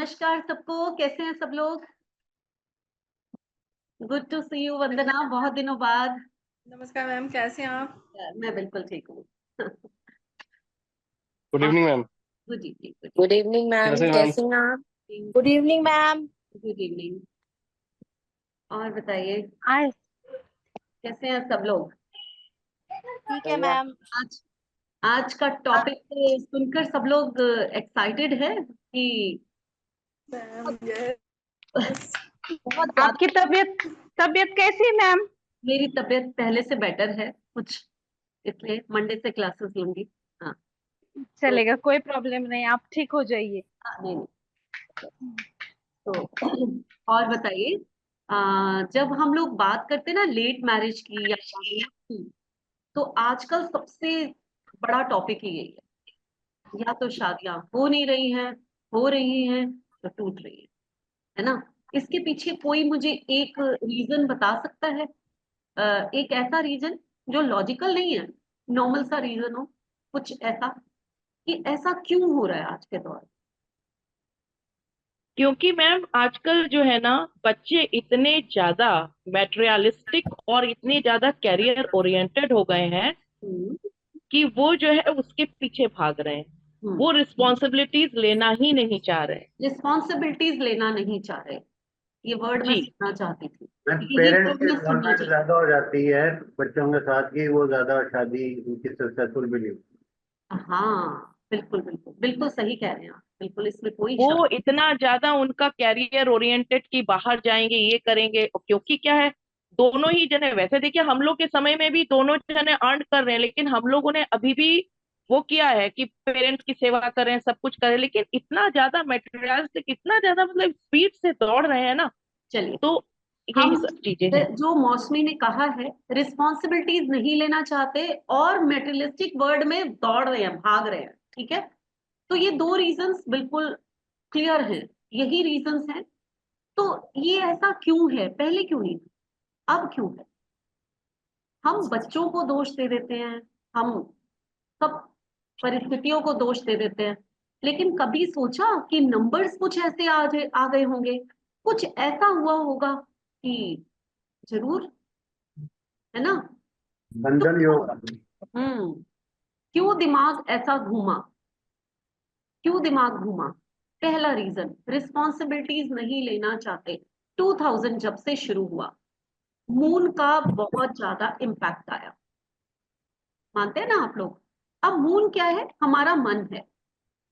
नमस्कार सबको, कैसे हैं सब लोग? गुड टू सी यू वंदना, बहुत दिनों बाद। नमस्कार मैम, कैसे हैं आप? मैं बिल्कुल ठीक हूँ। Good evening ma'am. Good evening. Good evening ma'am, कैसे हैं कैसे हैं आप? Good evening ma'am. इवनिंग। और बताइए आज कैसे हैं सब लोग? ठीक है मैम। आज आज का टॉपिक सुनकर सब लोग एक्साइटेड है कि मैम यस। बहुत ज्यादा। आपकी तबीयत कैसी है मैम? मेरी तबीयत पहले से बेटर है कुछ, इसलिए मंडे से क्लासेस लूंगी। हाँ चलेगा, कोई प्रॉब्लम नहीं, आप ठीक हो जाइए। नहीं नहीं, तो और बताइए, जब हम लोग बात करते हैं ना लेट मैरिज की या शादियों की, तो आजकल सबसे बड़ा टॉपिक ही यही है। या तो शादियां हो नहीं रही हैं, हो रही हैं तो टूट रही है ना? इसके पीछे कोई मुझे एक रीजन बता सकता है? एक ऐसा रीजन जो लॉजिकल नहीं है, नॉर्मल सा रीजन हो, कुछ ऐसा कि ऐसा क्यों हो रहा है आज के दौर में? क्योंकि मैम आजकल जो है ना, बच्चे इतने ज्यादा मैटेरियलिस्टिक और इतने ज्यादा कैरियर ओरिएंटेड हो गए हैं हम्म, कि वो जो है उसके पीछे भाग रहे हैं। वो रिस्पॉन्सिबिलिटीज लेना ही नहीं चाह रहे। रिस्पॉन्सिबिलिटीज लेना नहीं चाह रहे, ये वर्ड मैं जी। सुनना चाहती थी। यही पेरेंट्स वर्ड की मैं सुनना इन्वॉल्वमेंट चाहती ज्यादा हो जाती है बच्चों के साथ की, वो ज्यादा शादी उनकी सक्सेसफुल भी नहीं होती। थी। हाँ बिल्कुल बिल्कुल बिल्कुल सही कह रहे हैं आप, बिल्कुल इसमें कोई शक वो इतना ज्यादा उनका कैरियर ओरिएंटेड कि बाहर जाएंगे, ये करेंगे। क्योंकि क्या है, दोनों ही जने, वैसे देखिए हम लोग के समय में भी दोनों जने अर्न कर रहे हैं, लेकिन हम लोगों ने अभी भी वो किया है कि पेरेंट्स की सेवा करें, सब कुछ करें। लेकिन इतना ज्यादा मटेरियलिस्टिक, इतना ज्यादा मतलब स्पीड से दौड़ रहे हैं ना, चलिए, तो हम यही सब चीजें हैं। जो मौसमी ने कहा है, रिस्पॉन्सिबिलिटीज नहीं लेना चाहते और मेटेरियलिस्टिक वर्ड में दौड़ रहे हैं, भाग रहे हैं, ठीक है? तो ये दो रीजंस बिल्कुल क्लियर हैं, यही रीजंस हैं। तो ये ऐसा क्यों है? पहले क्यों नहीं था, अब क्यों है? हम बच्चों को दोष दे देते हैं, हम सब परिस्थितियों को दोष दे देते हैं, लेकिन कभी सोचा कि नंबर्स कुछ ऐसे आ गए होंगे, कुछ ऐसा हुआ होगा कि जरूर, है ना? तो बंधन योग। हम्म क्यों दिमाग ऐसा घूमा, क्यों दिमाग घूमा? पहला रीजन, रिस्पॉन्सिबिलिटीज नहीं लेना चाहते। 2000 जब से शुरू हुआ, मून का बहुत ज्यादा इम्पैक्ट आया, मानते हैं ना आप लोग? अब मून क्या है? हमारा मन है,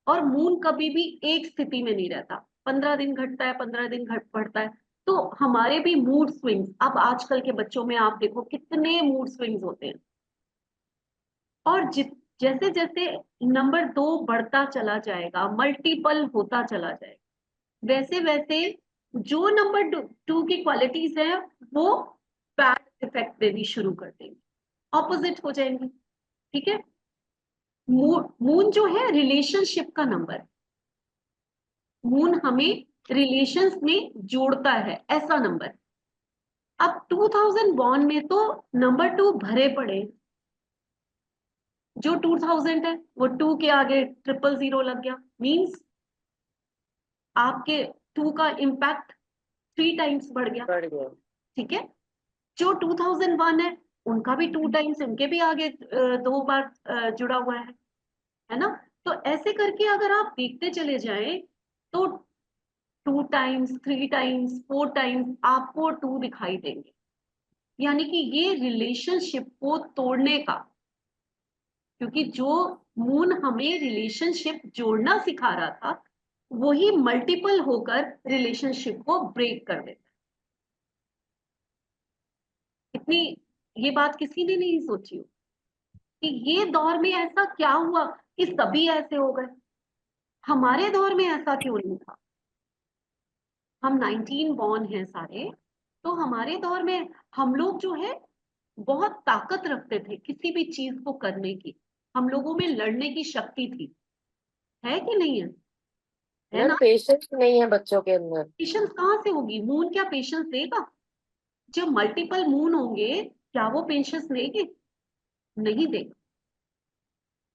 और मून कभी भी एक स्थिति में नहीं रहता, 15 दिन घटता है, 15 दिन घट बढ़ता है। तो हमारे भी मूड स्विंग्स, अब आजकल के बच्चों में आप देखो कितने मूड स्विंग्स होते हैं। और जैसे जैसे नंबर 2 बढ़ता चला जाएगा, मल्टीपल होता चला जाएगा, वैसे वैसे जो नंबर 2 की क्वालिटीज है वो बैड इफेक्ट देनी शुरू कर देंगी, ऑपोजिट हो जाएंगी, ठीक है? मून जो है रिलेशनशिप का नंबर, मून हमें रिलेशंस में जोड़ता है, ऐसा नंबर। अब 2000 बॉर्न में तो नंबर 2 भरे पड़े, जो 2000 है वो 2 के आगे 000 लग गया, मींस आपके 2 का इम्पैक्ट 3 टाइम्स बढ़ गया, बढ़ गया। ठीक है? जो 2001 है उनका भी 2 टाइम्स, उनके भी आगे 2 बार जुड़ा हुआ है ना? तो ऐसे करके अगर आप देखते चले जाएं तो 2 टाइम्स, 3 टाइम्स, 4 टाइम्स आपको 2 दिखाई देंगे। यानी कि ये रिलेशनशिप को तोड़ने का, क्योंकि जो मून हमें रिलेशनशिप जोड़ना सिखा रहा था, वही मल्टीपल होकर रिलेशनशिप को ब्रेक कर देता है। इतनी ये बात किसी ने नहीं सोची हो कि ये दौर में ऐसा क्या हुआ कि सभी ऐसे हो गए, हमारे दौर में ऐसा क्यों नहीं था? हम 19 बॉर्न हैं सारे, तो हमारे दौर में हम लोग जो है बहुत ताकत रखते थे किसी भी चीज को करने की, हम लोगों में लड़ने की शक्ति थी, है कि नहीं है? है मैम ना? पेशेंस नहीं है बच्चों के अंदर। पेशेंस कहाँ से होगी? मून क्या पेशेंस देगा? जब मल्टीपल मून होंगे, क्या वो पेशेंस देंगे? नहीं देगा।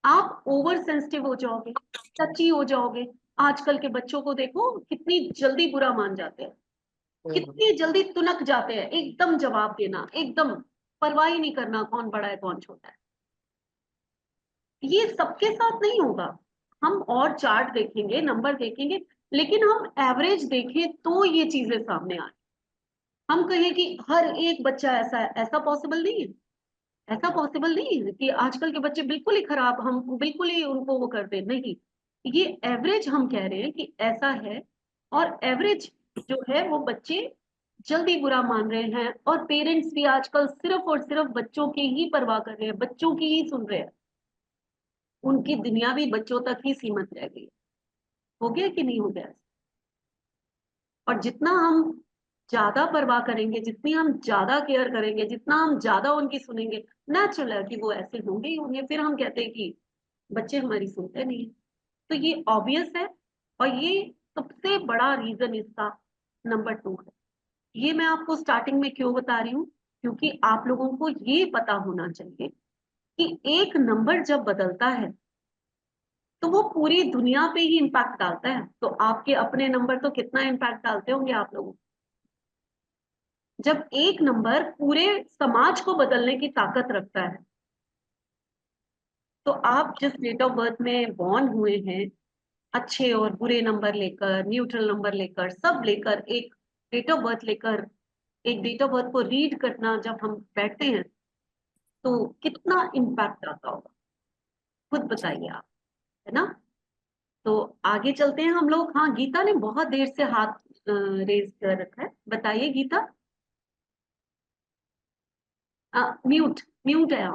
आप ओवर सेंसिटिव हो जाओगे, टची हो जाओगे, आजकल के बच्चों को देखो कितनी जल्दी बुरा मान जाते हैं, कितनी जल्दी तुनक जाते हैं, एकदम जवाब देना, एकदम परवाह ही नहीं करना कौन बड़ा है कौन छोटा है। ये सबके साथ नहीं होगा। हम और चार्ट देखेंगे, नंबर देखेंगे, लेकिन हम एवरेज देखें तो ये चीजें सामने आए। हम कहें कि हर एक बच्चा ऐसा है, ऐसा पॉसिबल नहीं है। ऐसा पॉसिबल नहीं है कि आजकल के बच्चे बिल्कुल ही खराब, हम बिल्कुल ही उनको वो कर दे, नहीं। ये एवरेज हम कह रहे हैं कि ऐसा है, और एवरेज जो है वो बच्चे जल्दी बुरा मान रहे हैं, और पेरेंट्स भी आजकल सिर्फ और सिर्फ बच्चों की ही परवाह कर रहे हैं, बच्चों की ही सुन रहे हैं। उनकी दुनिया भी बच्चों तक ही सीमित रह गई। हो गया कि नहीं हो गया? और जितना हम ज्यादा परवाह करेंगे, जितनी हम ज्यादा केयर करेंगे, जितना हम ज्यादा उनकी सुनेंगे, नेचुरल है कि वो ऐसे होंगे ही होंगे। फिर हम कहते हैं कि बच्चे हमारी सुनते नहीं है। तो ये ऑब्वियस है, और ये सबसे बड़ा रीजन इसका नंबर 2 है। ये मैं आपको स्टार्टिंग में क्यों बता रही हूँ, क्योंकि आप लोगों को ये पता होना चाहिए कि एक नंबर जब बदलता है तो वो पूरी दुनिया पे ही इम्पैक्ट डालता है। तो आपके अपने नंबर तो कितना इम्पैक्ट डालते होंगे आप लोगों को। जब एक नंबर पूरे समाज को बदलने की ताकत रखता है, तो आप जिस डेट ऑफ बर्थ में बॉर्न हुए हैं, अच्छे और बुरे नंबर लेकर, न्यूट्रल नंबर लेकर, सब लेकर, एक डेट ऑफ बर्थ लेकर, एक डेट ऑफ बर्थ को रीड करना जब हम बैठते हैं, तो कितना इम्पैक्ट आता होगा, खुद बताइए आप, है ना। तो आगे चलते हैं हम लोग। हाँ, गीता ने बहुत देर से हाथ रेज कर रखा है, बताइए गीता। म्यूट म्यूट है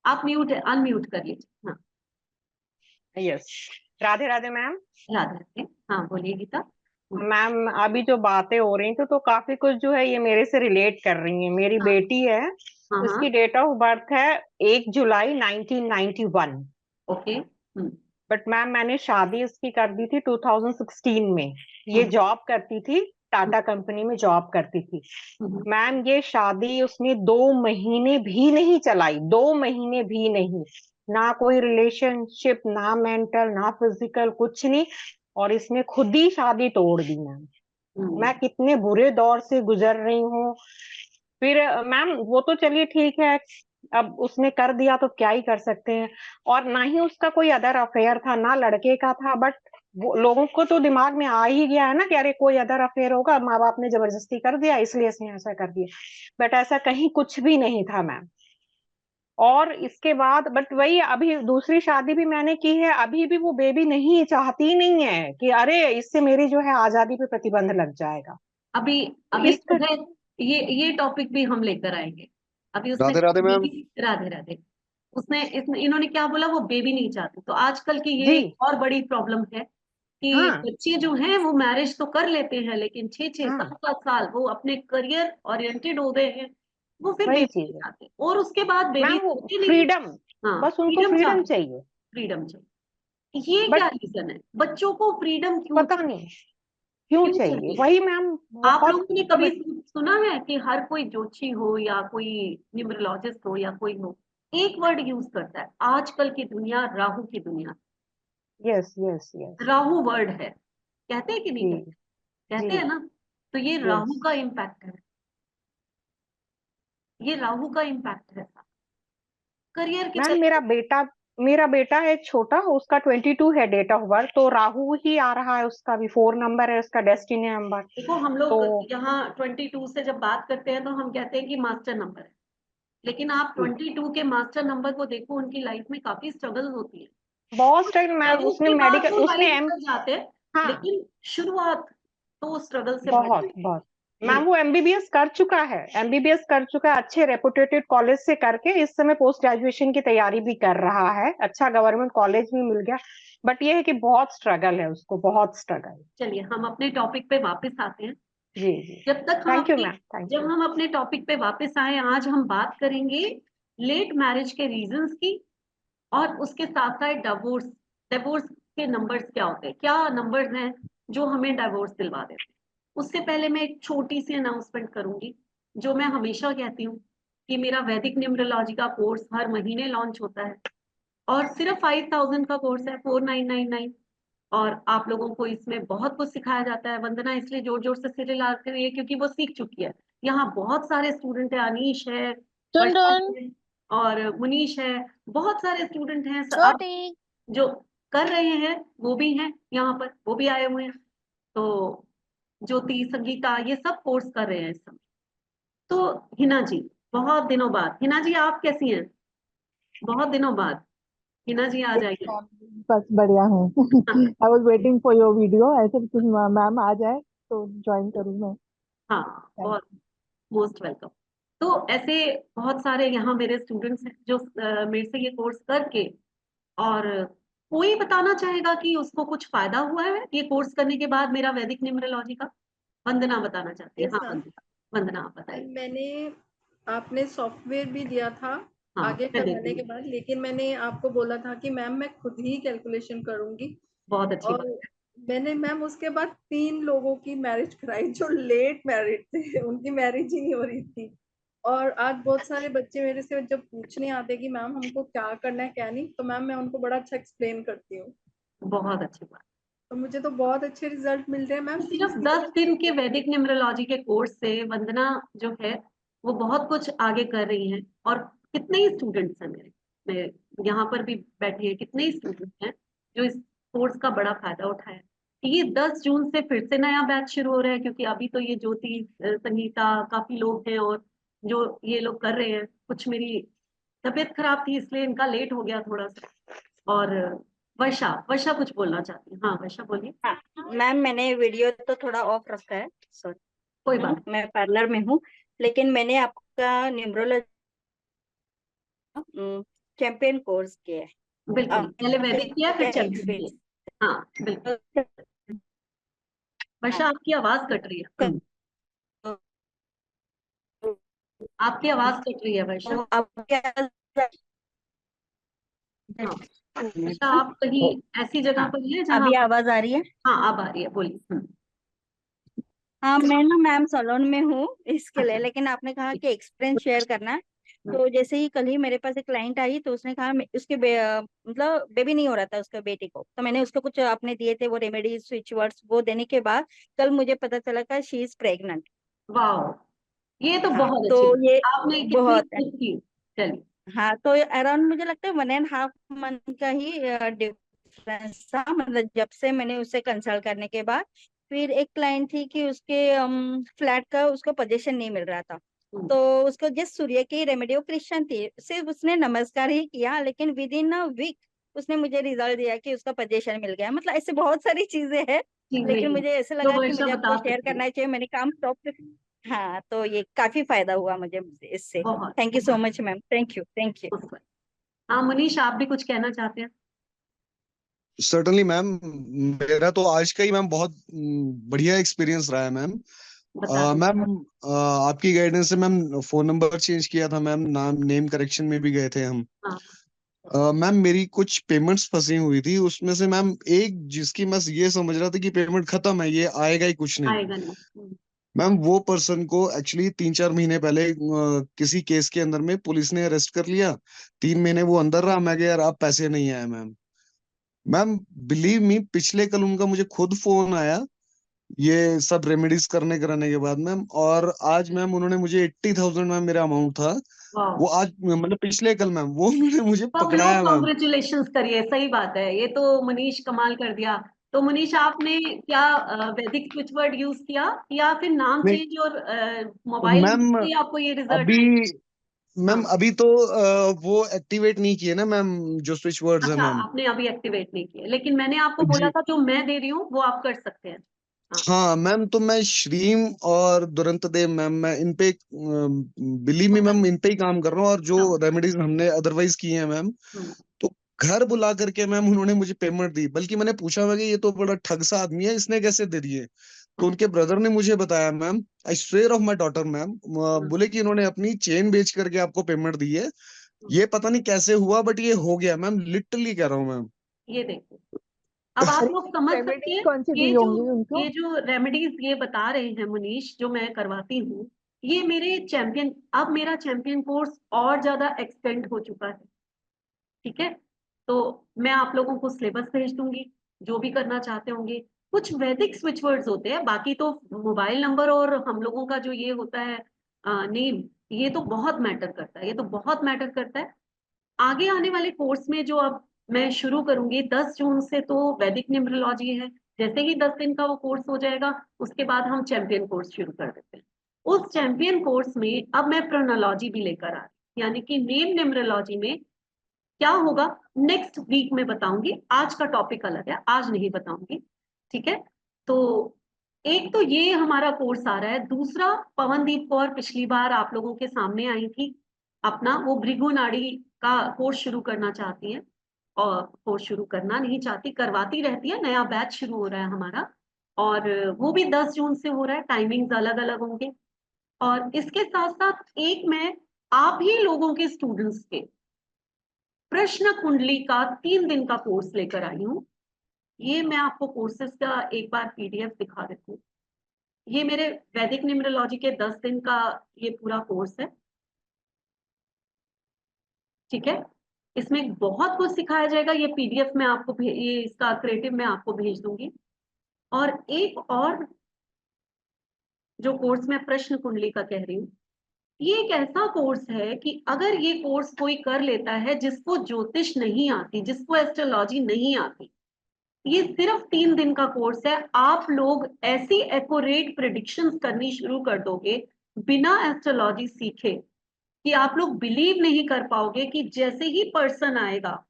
आप म्यूट है, अनम्यूट कर लीजिए। हाँ, यस। राधे राधे मैम। राधे राधे। हाँ, बोलिए गीता। मैम अभी जो बातें हो रही थी तो काफी कुछ जो है ये मेरे से रिलेट कर रही है। मेरी हाँ बेटी है, हाँ उसकी हाँ, डेट ऑफ बर्थ है 1 जुलाई 1991। ओके। बट मैम मैंने शादी उसकी कर दी थी 2016 में। ये हम्म, जॉब करती थी, टाटा कंपनी में जॉब करती थी। हम्म, मैम ये शादी उसने 2 महीने भी नहीं चलाई, 2 महीने भी नहीं। ना कोई रिलेशनशिप, ना मेंटल, ना फिजिकल, कुछ नहीं। और इसने खुद ही शादी तोड़ दी मैम। मैं कितने बुरे दौर से गुजर रही हूँ। फिर मैम वो तो चलिए ठीक है, अब उसने कर दिया तो क्या ही कर सकते हैं। और ना ही उसका कोई अदर अफेयर था, ना लड़के का था। बट वो लोगों को तो दिमाग में आ ही गया है ना कि अरे कोई अदर अफेयर होगा, माँ बाप ने जबरदस्ती कर दिया इसलिए इसने ऐसा कर दिया। बट ऐसा कहीं कुछ भी नहीं था मैम। और इसके बाद बट वही, अभी दूसरी शादी भी मैंने की है, अभी भी वो बेबी नहीं चाहती नहीं है कि अरे इससे मेरी जो है आजादी पे प्रतिबंध लग जाएगा। अभी तो अभी इस जो है, ये टॉपिक भी हम लेकर आएंगे। अभी उसने राधे राधे मैम। राधे राधे। उसने इसने इन्होंने क्या बोला, वो बेबी नहीं चाहती। तो आजकल की ये जी एक और बड़ी प्रॉब्लम है कि हाँ बच्चे जो हैं वो मैरिज तो कर लेते हैं, लेकिन 6-6 हाँ, 7-7 साल वो अपने करियर ओरिएंटेड हो गए हैं, वो फिर वही बेबी नहीं चीज है चाहते, और उसके बाद बेबी मैम, वो होती नहीं है। फ्रीडम, हाँ, बस उनको फ्रीडम फ्रीडम चाहते, चाहिए। फ्रीडम चाहिए। ये क्या बट रीजन है, बच्चों को फ्रीडम क्यों पता नहीं क्यों क्यों चाहिए, चाहिए? वही मैम आप बहुत। लोगों ने कभी सुना है कि हर कोई ज्योतिषी हो या कोई न्यूमरोलॉजिस्ट हो या कोई हो, एक वर्ड यूज करता है, आजकल की दुनिया राहु की दुनिया, yes yes yes. Rahu word है, कहते हैं कि नहीं जी कहते? जी कहते हैं ना। तो ये राहु यस का इम्पैक्ट है, ये राहु का इम्पैक्ट है करियर की मैम। तरफ। मेरा बेटा है छोटा, उसका 22 है डेट ऑफ बर्थ, तो राहु ही आ रहा है, उसका भी 4 नंबर है, उसका डेस्टिनी नंबर। देखो, हम तो लोग यहाँ 22 से जब बात करते हैं तो हम कहते हैं कि मास्टर नंबर है, लेकिन आप जी 22 के मास्टर नंबर को देखो, उनकी लाइफ में काफी स्ट्रगल होती है। बहुत स्ट्रगल मैम, स्ट्रगल उसने के बाद मेडिकल, वो उसने लाइफ एम, बदल जाते हैं, हाँ लेकिन शुरुआत तो स्ट्रगल से बहुत बढ़ती बहुत। है। मैम वो एमबीबीएस कर चुका है, एमबीबीएस कर चुका है, अच्छे रेपुटेटेड कॉलेज से करके इस समय पोस्ट ग्रेजुएशन की तैयारी भी कर रहा है, अच्छा गवर्नमेंट कॉलेज भी मिल गया। बट ये है कि बहुत स्ट्रगल है उसको, बहुत स्ट्रगल। चलिए हम अपने टॉपिक पे वापस आते हैं। जी जी। जब तक हम थैंक यू अपनी मैम, थैंक जब यू। हम अपने टॉपिक पे वापस आए, आज हम बात करेंगे लेट मैरिज के रीजंस की, और उसके साथ साथ डिवोर्स, डिवोर्स के नंबर्स क्या होते हैं, क्या नंबर्स हैं जो हमें डिवोर्स दिलवा देते हैं। उससे पहले मैं एक छोटी सी अनाउंसमेंट करूंगी, जो मैं हमेशा कहती हूँ कि मेरा वैदिक न्यूमरोलॉजी का कोर्स हर महीने लॉन्च होता है, और सिर्फ 5000 का कोर्स है, 4999। और आप लोगों को इसमें बहुत कुछ सिखाया जाता है। वंदना इसलिए जोर जोर से सीरियल आती रही है क्योंकि वो सीख चुकी है। यहाँ बहुत सारे स्टूडेंट है, अनीश है, वर्षा है और मुनीश है, बहुत सारे स्टूडेंट हैं। आप जो कर रहे हैं वो भी हैं यहाँ पर, वो भी आए हुए हैं। तो ज्योति, संगीता, ये सब कोर्स कर रहे हैं इस समय। तो हिना जी, बहुत दिनों बाद, हिना जी आप कैसी हैं? बहुत दिनों बाद हिना जी आ जाइए। बस बढ़िया हूँ। I was waiting for your video, ऐसे मैम आ जाए तो ज्वाइन करूँ मैं। हाँ, बहुत मोस्ट वेलकम। तो ऐसे बहुत सारे यहाँ मेरे स्टूडेंट्स हैं जो मेरे से ये कोर्स करके, और कोई बताना चाहेगा कि उसको कुछ फायदा हुआ है ये कोर्स करने के बाद मेरा वैदिक न्यूमरोलॉजी का? वंदना बताना चाहती है। Yes, हाँ ma'am. वंदना, वंदना आप बताइए। मैंने आपने सॉफ्टवेयर भी दिया था हाँ आगे मैं करवाने देखती के हूँ। बाद, लेकिन मैंने आपको बोला था कि मैम मैं खुद ही कैलकुलेशन करूंगी। बहुत अच्छी और बात। मैंने मैम उसके बाद 3 लोगों की मैरिज कराई जो लेट मैरिड थे, उनकी मैरिज ही नहीं हो रही थी। और आज बहुत सारे बच्चे मेरे से जब पूछने आते कि मैम हमको क्या करना है क्या नहीं, तो मैम मैं उनको बड़ा अच्छा एक्सप्लेन करती हूँ। बहुत अच्छी बात। तो मुझे तो बहुत अच्छे रिजल्ट मिल रहे हैं मैम। सिर्फ 10 दिन के वैदिक न्यूमरोलॉजी के कोर्स से वंदना जो है वो बहुत कुछ आगे कर रही हैं। और कितने ही स्टूडेंट्स हैं मेरे यहाँ पर भी बैठे हैं, कितने ही स्टूडेंट्स हैं जो इस कोर्स का बड़ा फायदा उठाया। ये 10 जून से फिर से नया बैच शुरू हो रहा है क्योंकि अभी तो ये ज्योति, संगीता, काफी लोग हैं और जो ये लोग कर रहे हैं। कुछ मेरी तबीयत खराब थी इसलिए इनका लेट हो गया थोड़ा सा। और वर्षा, वर्षा कुछ बोलना चाहती है। हाँ वर्षा बोलिए। हाँ मैम, मैंने वीडियो तो थोड़ा ऑफ रखा है, सॉरी। कोई बात मैं पार्लर में हूँ, लेकिन मैंने आपका न्यूमरोलॉजी चैंपियन कोर्स किया है। नहीं, बिल्कुल पहले वैदिक किया फिर क्या चैंपियन एक्सपीरियंस? किया। हाँ बिल्कुल। वर्षा आपकी आवाज कट रही है। आपकी आवाज कट रही है वर्षा। तो आप क्या हाँ वर्षा आप कहीं ऐसी जगह हाँ, पर है जहाँ। अभी आवाज आ रही है? हाँ अब आ रही है, बोलिए। हाँ, मैं ना मैम सलोन में हूँ इसके लिए, अच्छा। लेकिन आपने कहा कि एक्सपीरियंस शेयर करना है। तो जैसे ही कल ही मेरे पास एक क्लाइंट आई तो उसने कहा उसके मतलब बेबी नहीं हो रहा था उसके बेटी को, तो मैंने उसको कुछ आपने दिए थे वो रेमेडीज स्विच वर्ड्स, वो देने के बाद कल मुझे पता चला कि शी इज प्रेग्नेंट। वाह, ये तो हाँ, बहुत तो अच्छी बात। ये आपने कितनी बहुत खुश की। चलिए। हाँ, तो अराउंड मुझे लगता है 1.5 मंथ का ही डिफरेंस था, मतलब जब से मैंने उससे कंसल्ट करने के बाद। फिर एक क्लाइंट थी कि उसके फ्लैट का उसको पोजीशन नहीं मिल रहा था, तो उसको जिस सूर्य की रेमेडी, वो क्रिश्चियन थी, सिर्फ उसने नमस्कार ही किया, लेकिन विद इन अ वीक उसने मुझे रिजल्ट दिया कि उसका पोजीशन मिल गया। मतलब ऐसे बहुत सारी चीजें हैं, चीजें लेकिन हैं मुझे ऐसे जो लगा कि वर्षा मुझे बता आपको शेयर सकती है। करना चाहिए, मैंने काम स्टॉप। हाँ, तो ये काफी फायदा हुआ मुझे इससे। बहुत थैंक यू सो बहुत। Much ma'am, thank you, thank you. हाँ मनीष, आप भी कुछ कहना चाहते हैं? सर्टनली मैम, मेरा तो आज का ही मैम बहुत बढ़िया एक्सपीरियंस रहा है मैम। बता दो। मैम, आपकी गाइडेंस से मैम फोन नंबर चेंज किया था मैम, नाम नेम करेक्शन में भी गए थे हम। हाँ मैम मेरी कुछ पेमेंट्स फंसी हुई थी, उसमें से मैम एक जिसकी मैं ये समझ रहा था कि पेमेंट खत्म है, ये आएगा ही कुछ नहीं। आएगा नहीं। मैम वो पर्सन को एक्चुअली 3-4 महीने पहले किसी केस के अंदर में पुलिस ने अरेस्ट कर लिया। 3 महीने वो अंदर रहा, मैं गया यार आप पैसे नहीं आए मैम। मैम बिलीव मी, पिछले कल उनका मुझे खुद फोन आया ये सब रेमेडीज करने कराने के बाद मैम, और आज मैम उन्होंने मुझे 80,000 मैम मेरा अमाउंट था, वाह, वो आज मतलब पिछले कल मैम वो उन्होंने मुझे सब लोग पकड़ाया मैम। कॉन्ग्रेचुलेशंस करिए। सही बात है, ये तो मनीष कमाल कर दिया। तो मनीष आपने क्या वैदिक स्विच वर्ड यूज किया या फिर नाम नहीं चेंज और मोबाइल मैम, नंबर से आपको ये रिजल्ट अभी आए? मैम हाँ अभी तो वो एक्टिवेट नहीं किए ना मैम, जो स्विच वर्ड्स है अच्छा, मैम। आपने अभी एक्टिवेट नहीं किया, लेकिन मैंने आपको बोला जी था जो मैं दे रही हूँ वो आप कर सकते हैं। हाँ हाँ मैम, तो मैं श्रीम और दुरंत देव मैम, मैं इन पे बिलीव मी मैम इन पे ही काम कर रहा हूँ, और जो हाँ, रेमेडीज हमने अदरवाइज की हैं मैम, हम्म, तो घर बुला करके मैम उन्होंने मुझे पेमेंट दी। बल्कि मैंने पूछा मैं कि ये तो बड़ा ठग सा आदमी है, इसने कैसे दे दिए? तो उनके ब्रदर ने मुझे बताया ma'am, I swear of my daughter ma'am, hmm, बोले कि इन्होंने अपनी चेन बेच करके आपको पेमेंट दी है। हम्म। ये पता नहीं कैसे हुआ बट ये हो गया मैम, लिटरली कह रहा हूँ मैम। ये देखो, अब आप लोग समझ सकते रेमेडीज हैं। कौन सी ये दी जो होंगी उनको? ये जो रेमेडीज ये बता रहे हैं मनीष, जो मैं करवाती हूँ, ये मेरे चैंपियन, अब मेरा चैंपियन कोर्स और ज्यादा एक्सटेंड हो चुका है। ठीक है, तो मैं आप लोगों को सिलेबस भेज दूंगी। जो भी करना चाहते होंगे। कुछ वैदिक स्विच वर्ड्स होते हैं, बाकी तो मोबाइल नंबर और हम लोगों का जो ये होता है नेम, ये तो बहुत मैटर करता है, ये तो बहुत मैटर करता है। आगे आने वाले कोर्स में जो अब मैं शुरू करूंगी 10 जून से, तो वैदिक न्यूमरोलॉजी है। जैसे ही 10 दिन का वो कोर्स हो जाएगा, उसके बाद हम चैंपियन कोर्स शुरू कर देते हैं। उस चैंपियन कोर्स में अब मैं प्रोनोलॉजी भी लेकर आ रही हूँ, यानी कि नेम न्यूमरोलॉजी में क्या होगा नेक्स्ट वीक में बताऊंगी। आज का टॉपिक अलग है, आज नहीं बताऊंगी, ठीक है। तो एक तो ये हमारा कोर्स आ रहा है। दूसरा, पवनदीप कौर पिछली बार आप लोगों के सामने आई थी, अपना वो भृगु नाड़ी का कोर्स शुरू करना चाहती है, और कोर्स शुरू करना नहीं चाहती, करवाती रहती है। नया बैच शुरू हो रहा है हमारा, और वो भी 10 जून से हो रहा है। टाइमिंग्स अलग अलग होंगे। और इसके साथ साथ एक मैं आप ही लोगों के स्टूडेंट्स के प्रश्न कुंडली का 3 दिन का कोर्स लेकर आई हूँ। ये मैं आपको कोर्सेज का एक बार पीडीएफ दिखा देती हूँ। ये मेरे वैदिक न्यूमरोलॉजी के 10 दिन का ये पूरा कोर्स है, ठीक है। इसमें बहुत कुछ सिखाया जाएगा। ये पीडीएफ में आपको ये इसका क्रिएटिव मैं आपको भेज दूंगी। और एक और जो कोर्स मैं प्रश्न कुंडली का कह रही हूँ, ये एक ऐसा कोर्स है कि अगर ये कोर्स कोई कर लेता है जिसको ज्योतिष नहीं आती, जिसको एस्ट्रोलॉजी नहीं आती, ये सिर्फ 3 दिन का कोर्स है। आप लोग ऐसी एक्यूरेट प्रेडिक्शंस करनी शुरू कर दोगे बिना एस्ट्रोलॉजी सीखे कि आप लोग बिलीव नहीं कर पाओगे कि जैसे ही पर्सन आएगा,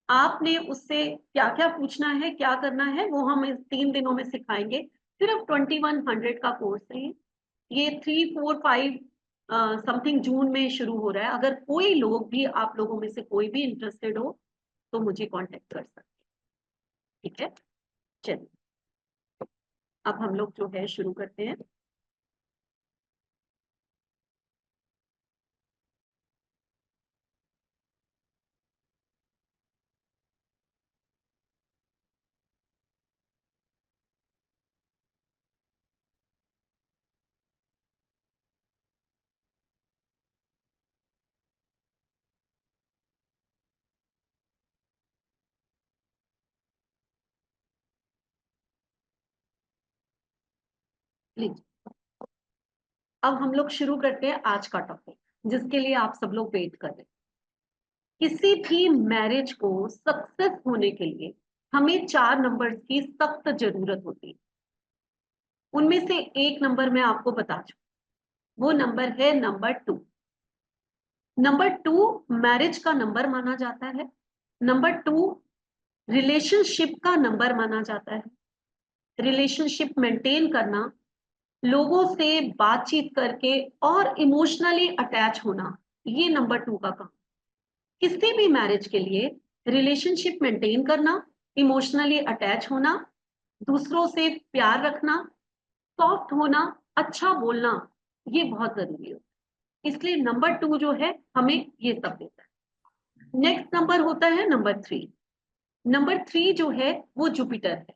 आपने उससे क्या क्या पूछना है, क्या करना है, वो हम इस 3 दिनों में सिखाएंगे। सिर्फ 2100 का कोर्स है ये 3, 4, 5 समथिंग जून में शुरू हो रहा है। अगर कोई लोग भी, आप लोगों में से कोई भी इंटरेस्टेड हो तो मुझे कांटेक्ट कर सकते हैं, ठीक है। चलिए अब हम लोग जो है शुरू करते हैं। लीजिए, अब हम लोग शुरू करते हैं आज का टॉपिक, जिसके लिए आप सब लोग वेट कर रहे हैं। किसी भी मैरिज को सक्सेस होने के लिए हमें 4 नंबर्स की सख्त जरूरत होती है। उनमें से एक नंबर मैं आपको बता चुकी, वो नंबर है नंबर 2। नंबर 2 मैरिज का नंबर माना जाता है। नंबर 2 रिलेशनशिप का नंबर माना जाता है। रिलेशनशिप मेंटेन करना, लोगों से बातचीत करके और इमोशनली अटैच होना, ये नंबर 2 का काम। किसी भी मैरिज के लिए रिलेशनशिप मेंटेन करना, इमोशनली अटैच होना, दूसरों से प्यार रखना, सॉफ्ट होना, अच्छा बोलना, ये बहुत जरूरी है। इसलिए नंबर 2 जो है हमें ये सब देता है। नेक्स्ट नंबर होता है नंबर 3। नंबर 3 जो है वो जुपिटर है।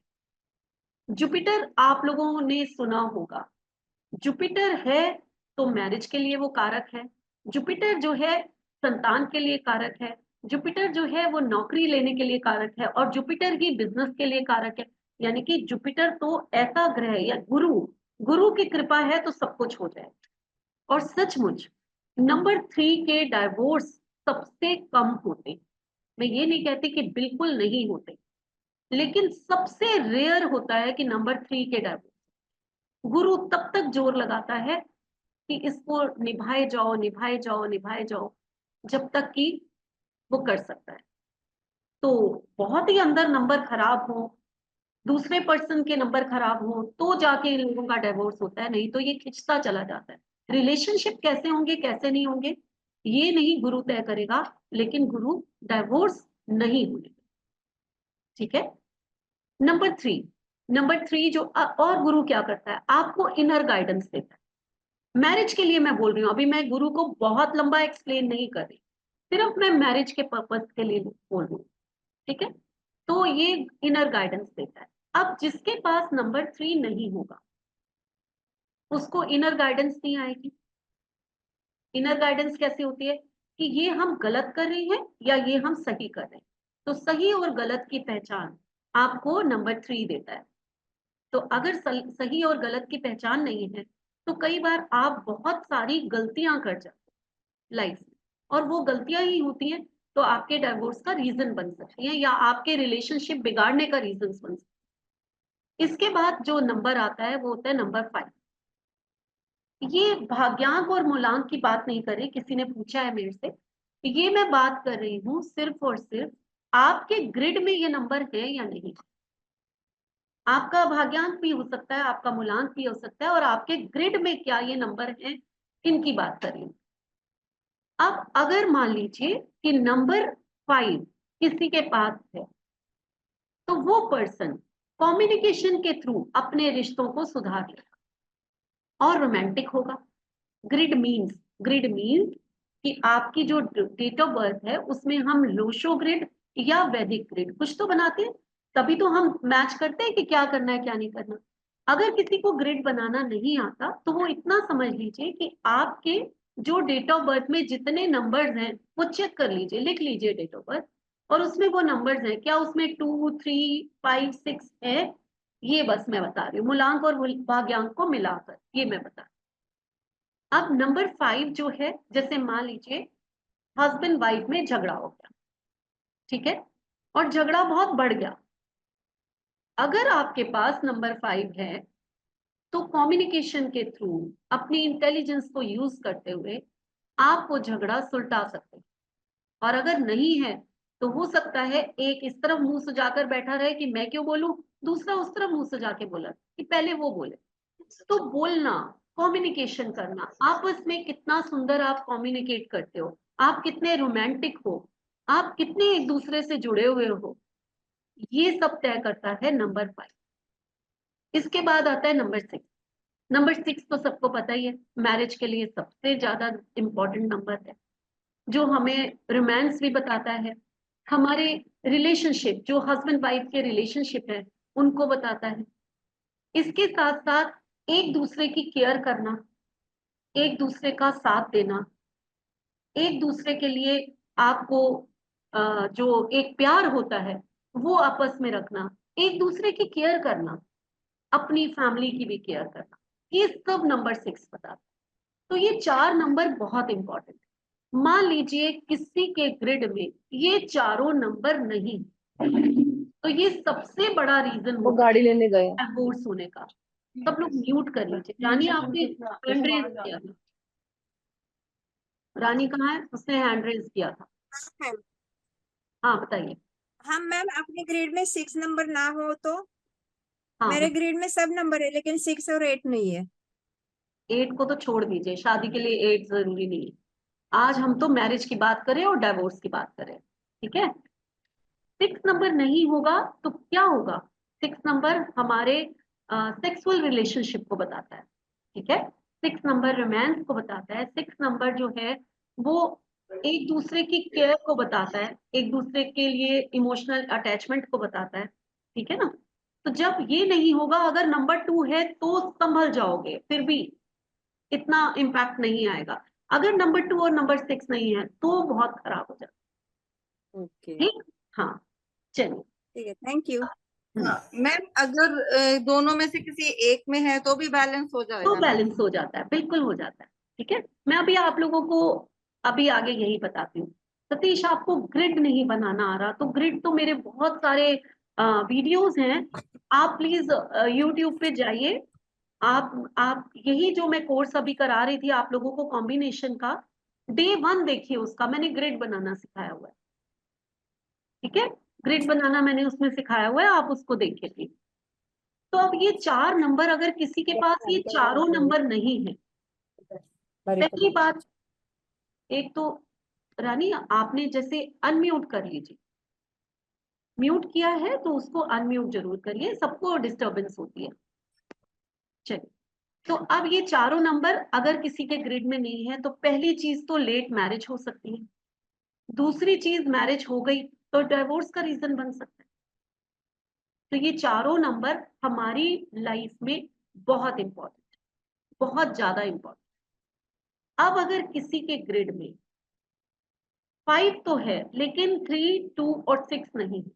जुपिटर आप लोगों ने सुना होगा। जुपिटर है तो मैरिज के लिए वो कारक है। जुपिटर जो है संतान के लिए कारक है। जुपिटर जो है वो नौकरी लेने के लिए कारक है, और जुपिटर ही बिजनेस के लिए कारक है। यानी कि जुपिटर तो ऐसा ग्रह है, या गुरु, गुरु की कृपा है तो सब कुछ हो जाए। और सचमुच नंबर 3 के डाइवोर्स सबसे कम होते हैं। मैं ये नहीं कहती कि बिल्कुल नहीं होते, लेकिन सबसे रेयर होता है कि नंबर 3 के डाइवोर्स। गुरु तब तक जोर लगाता है कि इसको निभाए जाओ, निभाए जाओ, निभाए जाओ, जब तक कि वो कर सकता है। तो बहुत ही अंदर नंबर खराब हो, दूसरे पर्सन के नंबर खराब हो, तो जाके इन लोगों का डिवोर्स होता है, नहीं तो ये खिंचता चला जाता है। रिलेशनशिप कैसे होंगे, कैसे नहीं होंगे, ये नहीं गुरु तय करेगा, लेकिन गुरु डिवोर्स नहीं होने, ठीक है। नंबर 3, नंबर 3 जो और गुरु क्या करता है, आपको इनर गाइडेंस देता है। मैरिज के लिए मैं बोल रही हूँ, अभी मैं गुरु को बहुत लंबा एक्सप्लेन नहीं कर रही, सिर्फ मैं मैरिज के पर्पस के लिए बोल रही हूँ, ठीक है। तो ये इनर गाइडेंस देता है। अब जिसके पास नंबर 3 नहीं होगा, उसको इनर गाइडेंस नहीं आएगी। इनर गाइडेंस कैसे होती है कि ये हम गलत कर रहे हैं या ये हम सही कर रहे हैं। तो सही और गलत की पहचान आपको नंबर 3 देता है। तो अगर सही और गलत की पहचान नहीं है तो कई बार आप बहुत सारी गलतियां कर जाते हैं लाइफ में, और वो गलतियां ही होती हैं तो आपके डिवोर्स का रीजन बन सकती है या आपके रिलेशनशिप बिगाड़ने का रीजन बन सकती है। इसके बाद जो नंबर आता है वो होता है नंबर 5। ये भाग्यांक और मूलांक की बात नहीं कर रही, किसी ने पूछा है मेरे से, ये मैं बात कर रही हूँ सिर्फ और सिर्फ आपके ग्रिड में ये नंबर है या नहीं। आपका भाग्यांक भी हो सकता है, आपका मूलांक भी हो सकता है, और आपके ग्रिड में क्या ये नंबर है, इनकी बात कर रही हूँ। अब अगर मान लीजिए कि नंबर 5 किसी के पास है तो वो पर्सन कम्युनिकेशन के थ्रू अपने रिश्तों को सुधार लेगा और रोमांटिक होगा। ग्रिड मीन्स कि आपकी जो डेट ऑफ बर्थ है उसमें हम लोशो ग्रिड या वैदिक ग्रिड कुछ तो बनाते हैं, तभी तो हम मैच करते हैं कि क्या करना है क्या नहीं करना। अगर किसी को ग्रिड बनाना नहीं आता तो वो इतना समझ लीजिए कि आपके जो डेट ऑफ बर्थ में जितने नंबर्स हैं वो चेक कर लीजिए, लिख लीजिए डेट ऑफ बर्थ, और उसमें वो नंबर्स हैं, क्या उसमें 2, 3, 5, 6 है, ये बस मैं बता रही हूँ, मूलांक और भाग्यांक को मिलाकर ये मैं बता रही हूँ। अब नंबर 5 जो है, जैसे मान लीजिए हस्बैंड वाइफ में झगड़ा हो गया, ठीक है, और झगड़ा बहुत बढ़ गया। अगर आपके पास नंबर 5 है तो कम्युनिकेशन के थ्रू अपनी इंटेलिजेंस को यूज करते हुए आप वो झगड़ा सुलटा सकते हैं। और अगर नहीं है तो हो सकता है एक इस तरफ मुंह सुजाकर बैठा रहे कि मैं क्यों बोलूं, दूसरा उस तरफ मुंह सुजा के बोला कि पहले वो बोले। तो बोलना, कम्युनिकेशन करना, आपस में कितना सुंदर आप कम्युनिकेट करते हो, आप कितने रोमांटिक हो, आप कितने एक दूसरे से जुड़े हुए हो, ये सब तय करता है नंबर 5। इसके बाद आता है नंबर 6। नंबर 6 तो सबको पता ही है, मैरिज के लिए सबसे ज्यादा इंपॉर्टेंट नंबर है, जो हमें रोमांस भी बताता है, हमारे रिलेशनशिप जो हस्बैंड वाइफ के रिलेशनशिप है उनको बताता है। इसके साथ साथ एक दूसरे की केयर करना, एक दूसरे का साथ देना, एक दूसरे के लिए आपको जो एक प्यार होता है वो आपस में रखना, एक दूसरे की केयर करना, अपनी फैमिली की भी केयर करना, ये सब नंबर 6 बताता है। तो ये 4 नंबर बहुत इंपॉर्टेंट है। मान लीजिए किसी के ग्रिड में ये चारों नंबर नहीं, तो ये सबसे बड़ा रीजन वो होता गाड़ी है लेने गए डिवोर्स होने का। सब लोग म्यूट कर लीजिए। रानी आपने हैंड रेज किया था, रानी कहाँ है, उसने हैंड रेज किया था। मैम। हाँ बताइए। हाँ मैम, अपने ग्रेड में 6 नंबर ना हो तो? हाँ मेरे ग्रेड में सब नंबर है लेकिन 6 और 8 नहीं है। 8 को तो छोड़ दीजिए, शादी के लिए 8 जरूरी नहीं है। आज हम तो मैरिज की बात करें और डिवोर्स की बात करें, ठीक है। 6 नंबर नहीं होगा तो क्या होगा, 6 नंबर हमारे सेक्सुअल रिलेशनशिप को बताता है, ठीक है। 6 नंबर रोमांस को बताता है, 6 नंबर जो है वो एक दूसरे की केयर को बताता है, एक दूसरे के लिए इमोशनल अटैचमेंट को बताता है, ठीक है ना। तो जब ये नहीं होगा, अगर नंबर 2 है तो संभल जाओगे, फिर भी इतना इम्पैक्ट नहीं आएगा। अगर नंबर 2 और नंबर 6 नहीं है तो बहुत खराब हो जाएगा, ओके, ठीक। हाँ चलिए। ठीक है, थैंक यू। मैम अगर दोनों में से किसी एक में है तो भी बैलेंस हो तो जाएगा ना? बैलेंस हो जाता है, बिल्कुल हो जाता है, ठीक है। मैं अभी आप लोगों को अभी आगे यही बताती हूँ। सतीश आपको ग्रिड नहीं बनाना आ रहा तो ग्रिड तो मेरे बहुत सारे वीडियोस हैं, आप प्लीज यूट्यूब पे जाइए। आप यही जो मैं कोर्स अभी करा रही थी आप लोगों को कॉम्बिनेशन का, डे 1 देखिए, उसका मैंने ग्रिड बनाना सिखाया हुआ है, ठीक है। ग्रिड बनाना मैंने उसमें सिखाया हुआ है, आप उसको देखिए प्लीज। तो अब ये 4 नंबर, अगर किसी के पास ये चारों नंबर नहीं है, पहली बात, एक तो रानी आपने जैसे अनम्यूट कर लीजिए, म्यूट किया है तो उसको अनम्यूट जरूर करिए, सबको डिस्टरबेंस होती है। चलिए, तो अब ये चारों नंबर अगर किसी के ग्रिड में नहीं है तो पहली चीज तो लेट मैरिज हो सकती है, दूसरी चीज मैरिज हो गई तो डिवोर्स का रीजन बन सकता है। तो ये चारों नंबर हमारी लाइफ में बहुत इंपॉर्टेंट, बहुत ज्यादा इंपॉर्टेंट। अब अगर किसी के ग्रिड में 5 तो है लेकिन 3, 2 और 6 नहीं है,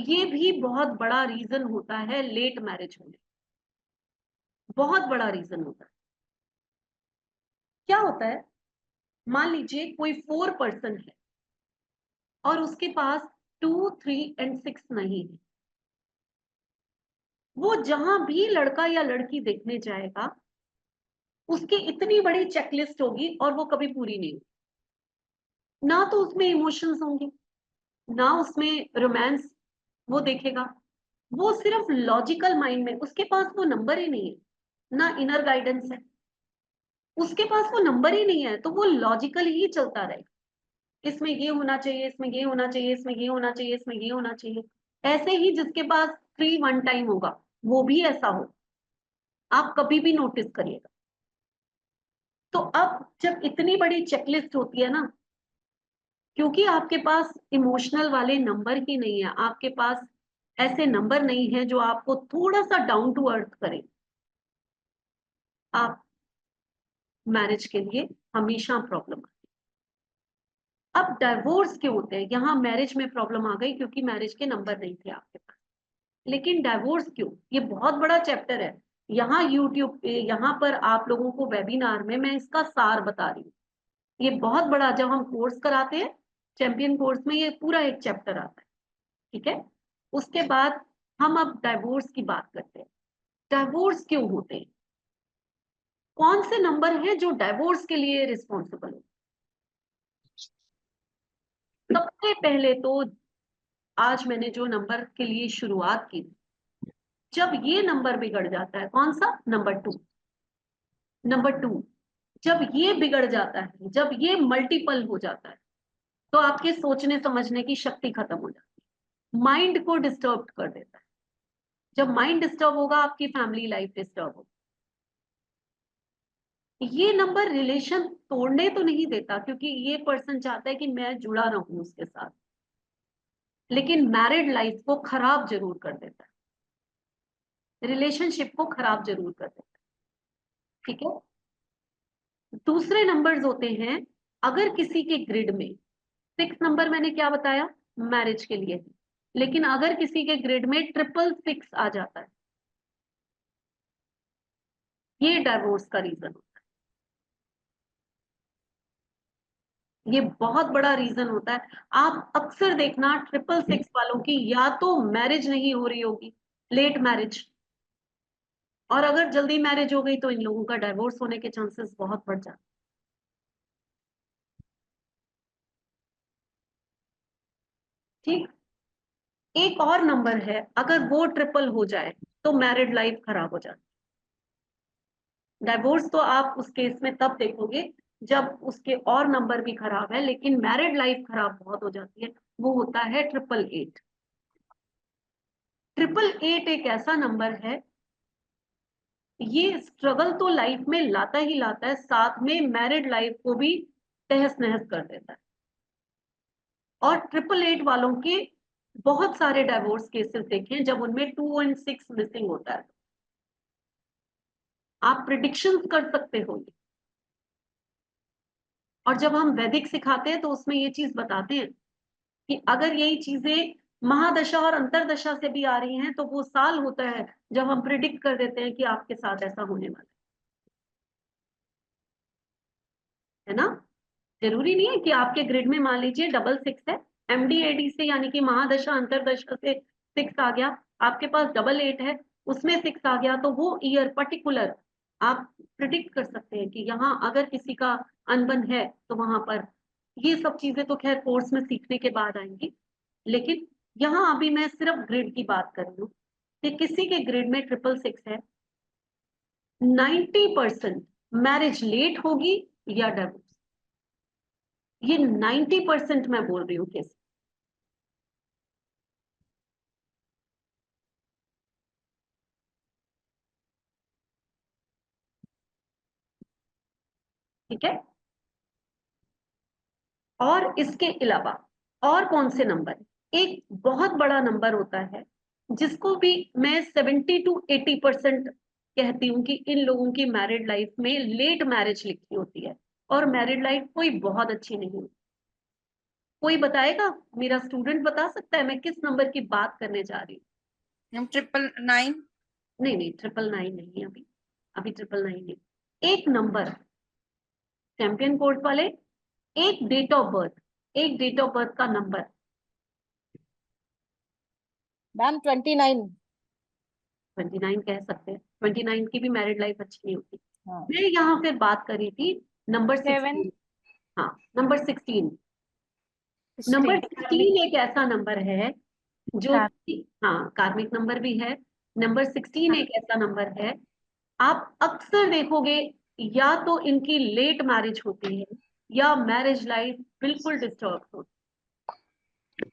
ये भी बहुत बड़ा रीजन होता है लेट मैरिज होने, बहुत बड़ा रीजन होता है। क्या होता है, मान लीजिए कोई 4 पर्सन है और उसके पास 2, 3 एंड 6 नहीं है। वो जहां भी लड़का या लड़की देखने जाएगा, उसकी इतनी बड़ी चेकलिस्ट होगी और वो कभी पूरी नहीं होगी। ना तो उसमें इमोशंस होंगे, ना उसमें रोमांस वो देखेगा। वो सिर्फ लॉजिकल माइंड में, उसके पास वो नंबर ही नहीं है, ना इनर गाइडेंस है, उसके पास वो नंबर ही नहीं है, तो वो लॉजिकल ही चलता रहेगा। इसमें ये होना चाहिए, इसमें ये होना चाहिए, इसमें ये होना चाहिए, इसमें ये होना चाहिए। ऐसे ही जिसके पास 3 वन टाइम होगा, वो भी ऐसा हो, आप कभी भी नोटिस करिएगा। तो अब जब इतनी बड़ी चेकलिस्ट होती है ना, क्योंकि आपके पास इमोशनल वाले नंबर ही नहीं है, आपके पास ऐसे नंबर नहीं है जो आपको थोड़ा सा डाउन टू अर्थ करें, आप मैरिज के लिए हमेशा प्रॉब्लम। अब डाइवोर्स क्यों होते हैं, यहाँ मैरिज में प्रॉब्लम आ गई क्योंकि मैरिज के नंबर नहीं थे आपके पास। लेकिन डाइवोर्स क्यों, ये बहुत बड़ा चैप्टर है। यहाँ यूट्यूब पे, यहाँ पर आप लोगों को वेबिनार में मैं इसका सार बता रही हूँ। ये बहुत बड़ा, जब हम कोर्स कराते हैं चैंपियन कोर्स में, ये पूरा एक चैप्टर आता है, ठीक है। उसके बाद हम अब डाइवोर्स की बात करते हैं। डाइवोर्स क्यों होते हैं, कौन से नंबर हैं जो डाइवोर्स के लिए रिस्पॉन्सिबल है। सबसे पहले तो आज मैंने जो नंबर के लिए शुरुआत की, जब ये नंबर बिगड़ जाता है, कौन सा, नंबर 2, नंबर 2 जब ये बिगड़ जाता है, जब ये मल्टीपल हो जाता है, तो आपके सोचने समझने की शक्ति खत्म हो जाती है, माइंड को डिस्टर्ब कर देता है। जब माइंड डिस्टर्ब होगा, आपकी फैमिली लाइफ डिस्टर्ब होगी। ये नंबर रिलेशन तोड़ने तो नहीं देता, क्योंकि ये पर्सन चाहता है कि मैं जुड़ा रहूं उसके साथ, लेकिन मैरिड लाइफ को खराब जरूर कर देता है, रिलेशनशिप को खराब जरूर कर देता है, ठीक है। दूसरे नंबर्स होते हैं, अगर किसी के ग्रिड में 6 नंबर, मैंने क्या बताया, मैरिज के लिए, लेकिन अगर किसी के ग्रिड में 666 आ जाता है, ये डाइवोर्स का रीजन होता है, ये बहुत बड़ा रीजन होता है। आप अक्सर देखना 666 वालों की या तो मैरिज नहीं हो रही होगी, लेट मैरिज, और अगर जल्दी मैरिज हो गई तो इन लोगों का डाइवोर्स होने के चांसेस बहुत बढ़ जाते हैं, ठीक। एक और नंबर है, अगर वो ट्रिपल हो जाए तो मैरिड लाइफ खराब हो जाती है। डाइवोर्स तो आप उस केस में तब देखोगे जब उसके और नंबर भी खराब है, लेकिन मैरिड लाइफ खराब बहुत हो जाती है, वो होता है 888। 888 एक ऐसा नंबर है, ये स्ट्रगल तो लाइफ में लाता ही लाता है, साथ में मैरिड लाइफ को भी तहस नहस कर देता है। और 888 वालों के बहुत सारे डाइवोर्स केसेस देखे हैं जब उनमें 2 और 6 मिसिंग होता है। आप प्रिडिक्शंस कर सकते हो, और जब हम वैदिक सिखाते हैं तो उसमें ये चीज बताते हैं कि अगर यही चीजें महादशा और अंतरदशा से भी आ रही हैं, तो वो साल होता है जब हम प्रिडिक्ट कर देते हैं कि आपके साथ ऐसा होने वाला है ना। जरूरी नहीं है कि आपके ग्रिड में मान लीजिए 666 है, MD AD से यानी कि महादशा अंतरदशा से 6 आ गया, आपके पास 88 है, उसमें 6 आ गया, तो वो ईयर पर्टिकुलर आप प्रिडिक्ट कर सकते हैं कि यहाँ अगर किसी का अनबन है तो वहां पर, ये सब चीजें तो खैर कोर्स में सीखने के बाद आएंगी, लेकिन यहाँ अभी मैं सिर्फ ग्रिड की बात कर रही हूँ कि किसी के ग्रिड में 666 है, 90% मैरिज लेट होगी या डिवोर्स, ये 90% मैं बोल रही हूँ केस, ठीक है। और इसके अलावा और कौन से नंबर, एक बहुत बड़ा नंबर होता है जिसको भी मैं 70 to 80% कहती हूँ कि इन लोगों की मैरिड लाइफ में लेट मैरिज लिखी होती है और मैरिड लाइफ कोई बहुत अच्छी नहीं होती। कोई बताएगा? मेरा स्टूडेंट बता सकता है मैं किस नंबर की बात करने जा रही हूँ? 999। नहीं नहीं, 999 नहीं, अभी 999 नहीं। एक नंबर, चैंपियन कोर्स वाले, एक डेट ऑफ बर्थ, एक डेट ऑफ बर्थ का नंबर। मैम 29। 29 कह सकते हैं, 29 की भी मैरिड लाइफ अच्छी नहीं होती। हाँ। मैं यहाँ फिर बात कर रही थी नंबर 16। हाँ, नंबर 16। नंबर 16 एक ऐसा नंबर है जो, हाँ कार्मिक नंबर भी है। नंबर 16 एक ऐसा नंबर है, आप अक्सर देखोगे या तो इनकी लेट मैरिज होती है या मैरिज लाइफ बिल्कुल डिस्टर्ब होती है।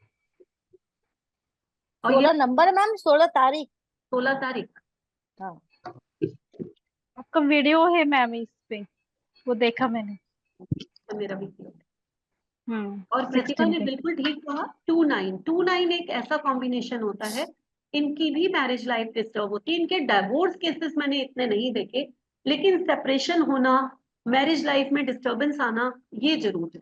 और ये 16 नंबर मैम, 16 तारीख। 16 तारीख। हाँ, आपका वीडियो है मैम इस पे, वो देखा मैंने। तो मेरा भी किया। और प्रतिभा 16 ने पे। बिल्कुल ठीक कहा, 29 एक ऐसा कॉम्बिनेशन होता है, इनकी भी मैरिज लाइफ डिस्टर्ब होती है। इनके डाइवोर्स केसेस मैंने इतने नहीं देखे, लेकिन सेपरेशन होना, मैरिज लाइफ में डिस्टर्बेंस आना, ये जरूर है।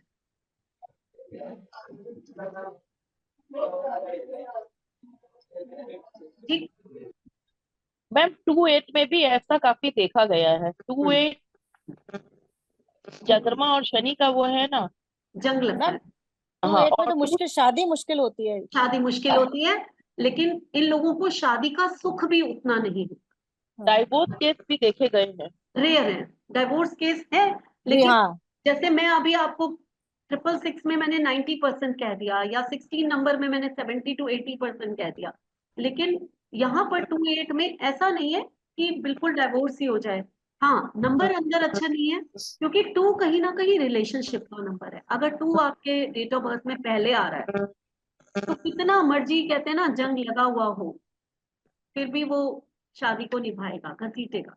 ठीक। मैम 28 में भी ऐसा काफी देखा गया है। 28 चंद्रमा और शनि का वो है ना, जंग लगता है। हाँ, 28 में और तो मुश्किल, शादी मुश्किल होती है। शादी मुश्किल होती है, लेकिन इन लोगों को शादी का सुख भी उतना नहीं है। डाइवोर्स केस भी देखे गए हैं। रेयर है, डाइवोर्स केस है, जी लेकिन हाँ। जैसे मैं अभी आपको 666 में मैंने 90% कह दिया, या 16 नंबर में मैंने 70 to 80% कह दिया, लेकिन यहाँ पर 28 में ऐसा नहीं है कि बिल्कुल डाइवोर्स ही हो जाए। हाँ, नंबर अंदर अच्छा नहीं है, क्योंकि 2 कहीं ना कहीं रिलेशनशिप का नंबर है। अगर 2 आपके डेट ऑफ बर्थ में पहले आ रहा है, तो कितना मर्जी कहते हैं ना जंग लगा हुआ हो, फिर भी वो शादी को निभाएगा, घसीटेगा।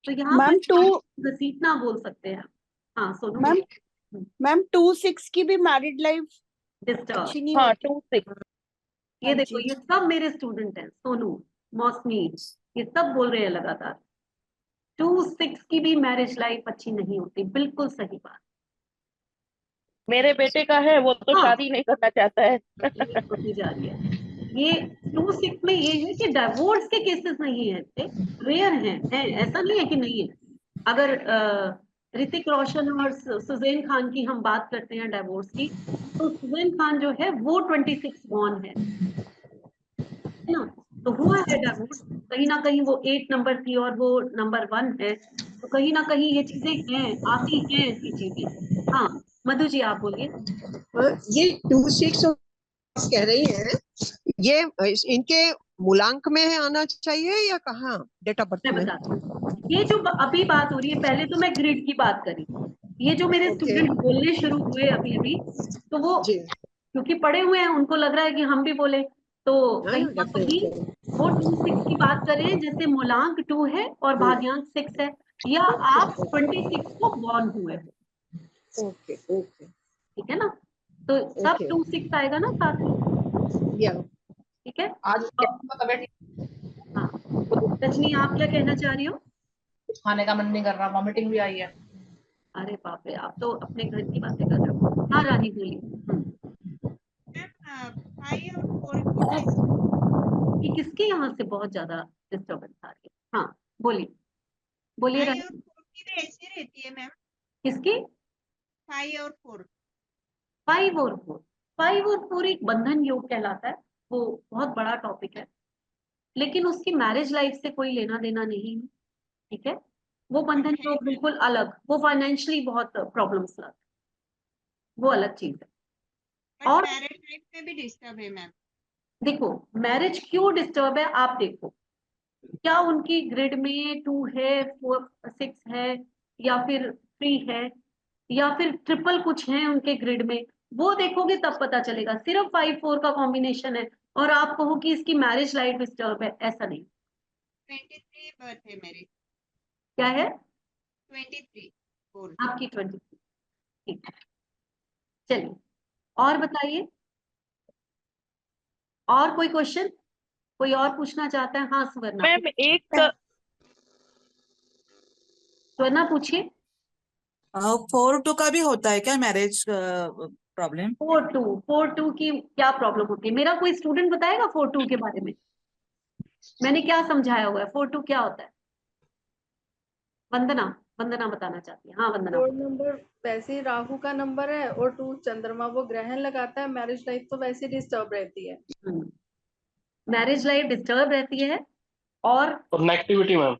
तो यहाँ मैम पर घसीटना बोल सकते हैं। हाँ सोनू, मैम मैम 26 की भी मैरिड लाइफ डिस्टर्ब। अच्छी नहीं हाँ, होती। 26। ये हाँ देखो, जी। ये सब मेरे स्टूडेंट हैं, सोनू, मौसमी, ये सब बोल रहे हैं लगातार 26 की भी मैरिज लाइफ अच्छी नहीं होती। बिल्कुल सही बात। मेरे बेटे का है, वो तो हाँ, शादी नहीं करना चाहता है। होती जा रही है। ये 26 में ये है कि डिवोर्स के केसेस नहीं है, रेयर हैं, ऐसा नहीं है कि नहीं है। अगर ऋतिक रोशन और सुजैन खान की हम बात करते हैं डिवोर्स की, तो सुजैन खान जो है वो 26 बॉर्न है ना, तो हुआ है डिवोर्स। कहीं ना कहीं वो 8 नंबर थी और वो नंबर 1 है, तो कहीं ना कहीं ये चीजें हैं, आती हैं ऐसी चीजें। हाँ मधु जी आप बोलिए। ये 26 कह रही हैं, ये इनके मूलांक में है आना चाहिए या कहाँ डेट ऑफ बर्थ मैं में? बताती हूँ, ये जो अभी बात हो रही है, पहले तो मैं ग्रिड की बात करी, ये जो मेरे स्टूडेंट बोलने शुरू हुए अभी अभी, तो वो क्योंकि पढ़े हुए हैं, उनको लग रहा है कि हम भी बोले, तो कहीं ना कहीं वो 26 की बात करें, जैसे मूलांक 2 है और भाग्यांक 6 है, या आप 26 को बॉर्न हुए हो। ओके ओके, ठीक है ना, तो सब 26 आएगा ना साथ में। ठीक है। आज हाँ रजनी, आप क्या कहना चाह रही हो? खाने का मन नहीं कर रहा, वॉमिटिंग भी आई है। अरे बाप रे, आप तो अपने घर की बातें कर रहे हो। हाँ रानी बोलिए। कि किसके यहाँ से बहुत ज्यादा डिस्टर्बेंस आ रही है? हाँ बोलिए, बोलिए रानी। ऐसी रहती है मैम। किसकी? 5 और 4। 5 और 4, 5 और 4 एक बंधन योग कहलाता है, वो बहुत बड़ा टॉपिक है, लेकिन उसकी मैरिज लाइफ से कोई लेना देना नहीं है। ठीक है, वो बंधन योग बिल्कुल अलग, वो फाइनेंशियली बहुत प्रॉब्लम्स लाता है, वो अलग चीज है। और मैरिज लाइफ में भी डिस्टर्ब है मैम। देखो, मैरिज क्यों डिस्टर्ब है, आप देखो, क्या उनकी ग्रिड में 2 है, 4 6 है, या फिर 3 है, या फिर ट्रिपल कुछ है उनके ग्रिड में, वो देखोगे तब पता चलेगा। सिर्फ 5 4 का कॉम्बिनेशन है और आप कहो कि इसकी मैरिज लाइफ डिस्टर्ब है, ऐसा नहीं। 23 बर्थ है मेरी। क्या है? 23 आपकी 23। ठीक है, चलिए और बताइए, और कोई क्वेश्चन, कोई और पूछना चाहता है? हाँ सुवर्णा। मैम एक सुवर्णा पूछिए। 4-2 का भी होता है क्या मैरिज प्रॉब्लम। 4-2 की क्या प्रॉब्लम होती है? मेरा कोई स्टूडेंट बताएगा 4-2 के बारे में? मैंने क्या समझाया हुआ है? 4-2 क्या होता है? वंदना, वंदना बताना चाहती है। हाँ वंदना। 4 नंबर वैसे ही राहु का नंबर है, और 2 चंद्रमा वो ग्रहण लगाता है। मैरिज लाइफ तो वैसे डिस्टर्ब रहती है। मैरिज लाइफ डिस्टर्ब रहती है और negativity ma'am.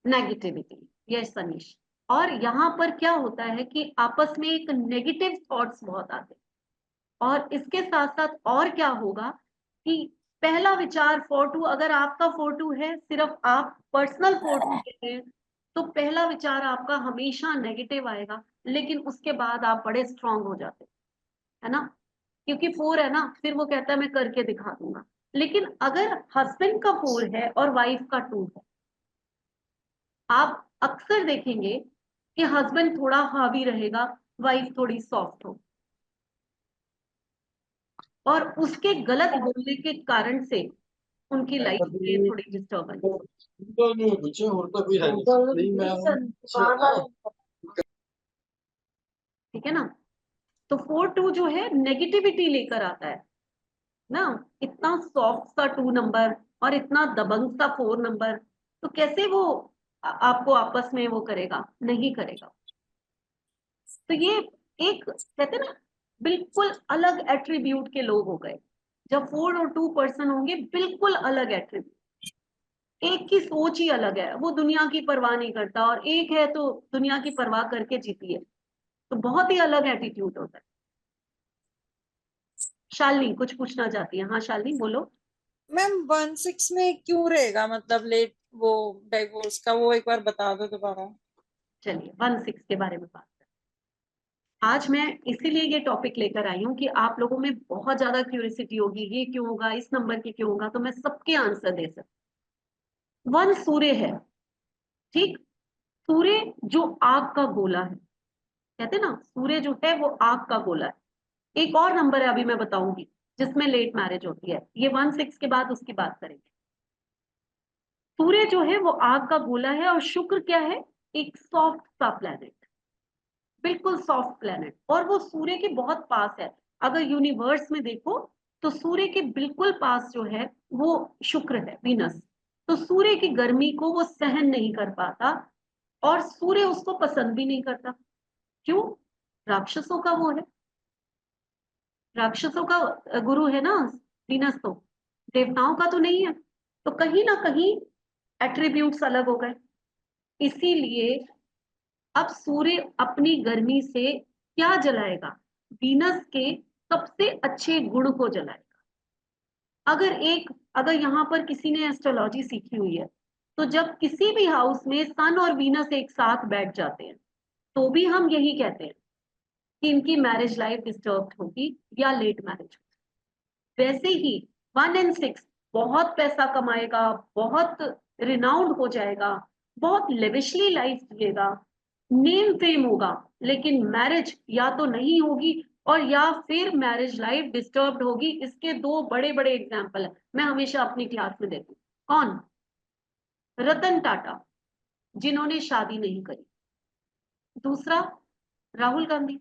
Negativity, yes Sanish. और यहाँ पर क्या होता है कि आपस में एक नेगेटिव थॉट्स बहुत आते हैं। और इसके साथ साथ और क्या होगा कि पहला विचार 4-2, अगर आपका 4-2 है, सिर्फ आप पर्सनल 4-2 कहते हैं, तो पहला विचार आपका हमेशा नेगेटिव आएगा, लेकिन उसके बाद आप बड़े स्ट्रांग हो जाते हैं, है ना? क्योंकि 4 है ना, फिर वो कहता है मैं करके दिखा दूंगा। लेकिन अगर हस्बैंड का 4 है और वाइफ का 2 है, आप अक्सर देखेंगे कि हस्बैंड थोड़ा हावी रहेगा, वाइफ थोड़ी सॉफ्ट हो, और उसके गलत बोलने के कारण से उनकी लाइफ में थोड़ी डिस्टर्बेंस। ठीक है ना? तो 4-2 जो है नेगेटिविटी लेकर आता है ना। इतना सॉफ्ट सा 2 नंबर और इतना दबंग सा 4 नंबर, तो कैसे वो आपको आपस में वो करेगा? नहीं करेगा। तो ये एक कहते हैं ना, बिल्कुल अलग एट्रीब्यूट के लोग हो गए। जब 4 और 2 पर्सन होंगे, बिल्कुल अलग एट्रीब्यूट। एक की सोच ही अलग है, वो दुनिया की परवाह नहीं करता, और एक है तो दुनिया की परवाह करके जीती है। तो बहुत ही अलग एटीट्यूड होता है। शालिनी कुछ पूछना चाहती है? हाँ शालिनी बोलो। मैम 1-6 में क्यों रहेगा, मतलब लेट वो डाइवोर्स का, वो एक बार बता दो दोबारा। चलिए 1-6 के बारे में बात करें। आज मैं इसीलिए ये टॉपिक लेकर आई हूँ कि आप लोगों में बहुत ज्यादा क्यूरियोसिटी होगी, ये क्यों होगा, इस नंबर की क्यों होगा, तो मैं सबके आंसर दे सकती। 1 सूर्य है, ठीक? सूर्य जो आग का गोला है, कहते हैं ना, सूर्य जो है वो आग का गोला है। एक और नंबर है, अभी मैं बताऊंगी, जिसमें लेट मैरिज होती है। ये 1-6 के बाद उसकी बात करेंगे। सूर्य जो है वो आग का गोला है, और शुक्र क्या है? एक सॉफ्ट सा प्लेनेट, बिल्कुल सॉफ्ट प्लेनेट, और वो सूर्य के बहुत पास है। अगर यूनिवर्स में देखो तो सूर्य के बिल्कुल पास जो है वो शुक्र है, वीनस। तो सूर्य की गर्मी को वो सहन नहीं कर पाता, और सूर्य उसको पसंद भी नहीं करता। क्यों? राक्षसों का वो है, राक्षसों का गुरु है ना वीनस, तो देवताओं का तो नहीं है। तो कहीं ना कहीं एट्रीब्यूट्स अलग हो गए। इसीलिए अब सूर्य अपनी गर्मी से क्या जलाएगा? वीनस के सबसे अच्छे गुण को जलाएगा। अगर यहाँ पर किसी ने एस्ट्रोलॉजी सीखी हुई है, तो जब किसी भी हाउस में सन और वीनस एक साथ बैठ जाते हैं, तो भी हम यही कहते हैं कि इनकी मैरिज लाइफ डिस्टर्ब होगी या लेट मैरिज होगी। वैसे ही 1 और 6 बहुत पैसा कमाएगा, बहुत रिनाउंड हो जाएगा, बहुत लेविशली लाइफ जिएगा, नेम फेम होगा, लेकिन मैरिज या तो नहीं होगी, और या फिर मैरिज लाइफ डिस्टर्ब्ड होगी। इसके 2 बड़े बड़े एग्जाम्पल है, मैं हमेशा अपनी क्लास में देती हूँ। कौन? रतन टाटा, जिन्होंने शादी नहीं करी। दूसरा राहुल गांधी।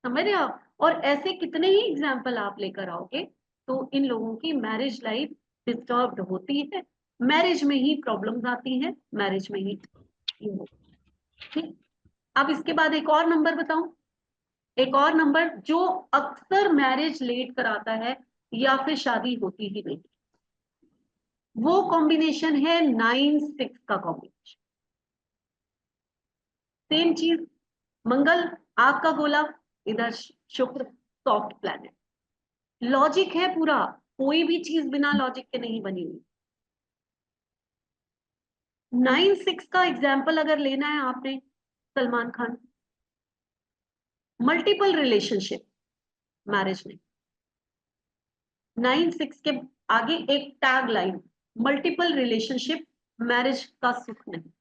समझ रहे आप? और ऐसे कितने ही एग्जाम्पल आप लेकर आओगे, तो इन लोगों की मैरिज लाइफ डिस्टर्ब्ड होती है, मैरिज में ही प्रॉब्लम्स आती हैं, मैरिज में ही। ठीक, अब इसके बाद एक और नंबर बताऊं, एक और नंबर जो अक्सर मैरिज लेट कराता है या फिर शादी होती ही नहीं, वो कॉम्बिनेशन है 9-6 का कॉम्बिनेशन। सेम चीज, मंगल आग का गोला, इधर शुक्र सॉफ्ट प्लैनेट। लॉजिक है पूरा, कोई भी चीज बिना लॉजिक के नहीं बनी हुई। 9-6 का एग्जाम्पल अगर लेना है आपने, Salman Khan, multiple relationship marriage में। 9-6 के आगे एक tag line, multiple relationship marriage का सुख नहीं।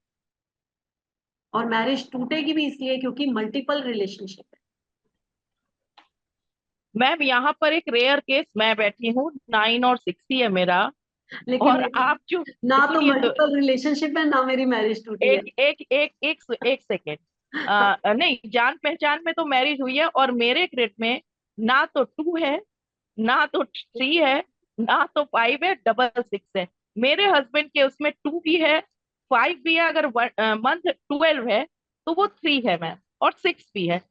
और मैरिज टूटेगी भी इसलिए क्योंकि मल्टीपल रिलेशनशिप है। मैम यहाँ पर एक रेयर केस मैं बैठी हूँ, 9 और 6 ही है मेरा। लेकिन और आप जो ना तो सुनिए तो मल्टीपल रिलेशनशिप है, ना मेरी मैरिज टूटी है। एक सेकेंड, नहीं, जान पहचान में तो मैरिज हुई है, और मेरे ग्रेड में ना तो 2 है, ना तो 3 है, ना तो 5 है, डबल 6 है। मेरे हस्बैंड के उसमें 2 भी है, 5 भी है, अगर मंथ 12 है तो वो 3 है मैम, और 6 भी है।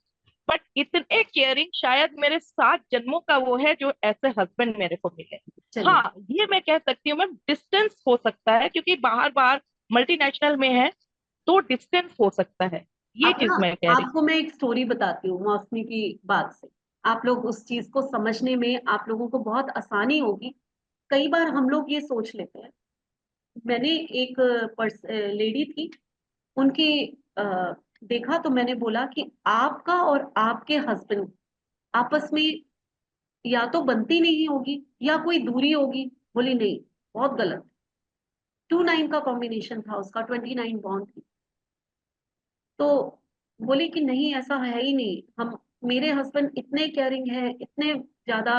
बट इतने केयरिंग शायद मेरे 7 जन्मों का वो है जो ऐसे हस्बैंड मेरे को मिले। चलिए हाँ, ये मैं कह सकती हूँ मैम, डिस्टेंस हो सकता है क्योंकि बाहर बाहर मल्टीनेशनल में है, तो डिस्टेंस हो सकता है, ये अब चीज ना मैं कह रही आपको मैं एक स्टोरी बताती हूँ मौसमी की बात से, आप लोग उस चीज को समझने में आप लोगों को बहुत आसानी होगी। कई बार हम लोग ये सोच लेते हैं, मैंने एक लेडी थी, उनकी देखा तो मैंने बोला कि आपका और आपके हस्बैंड आपस में या तो बनती नहीं होगी या कोई दूरी होगी। बोली नहीं, बहुत गलत। 29 का कॉम्बिनेशन था उसका, 29 बॉन्ड थी। तो बोली कि नहीं ऐसा है ही नहीं, हम मेरे हस्बैंड इतने केयरिंग है, इतने ज्यादा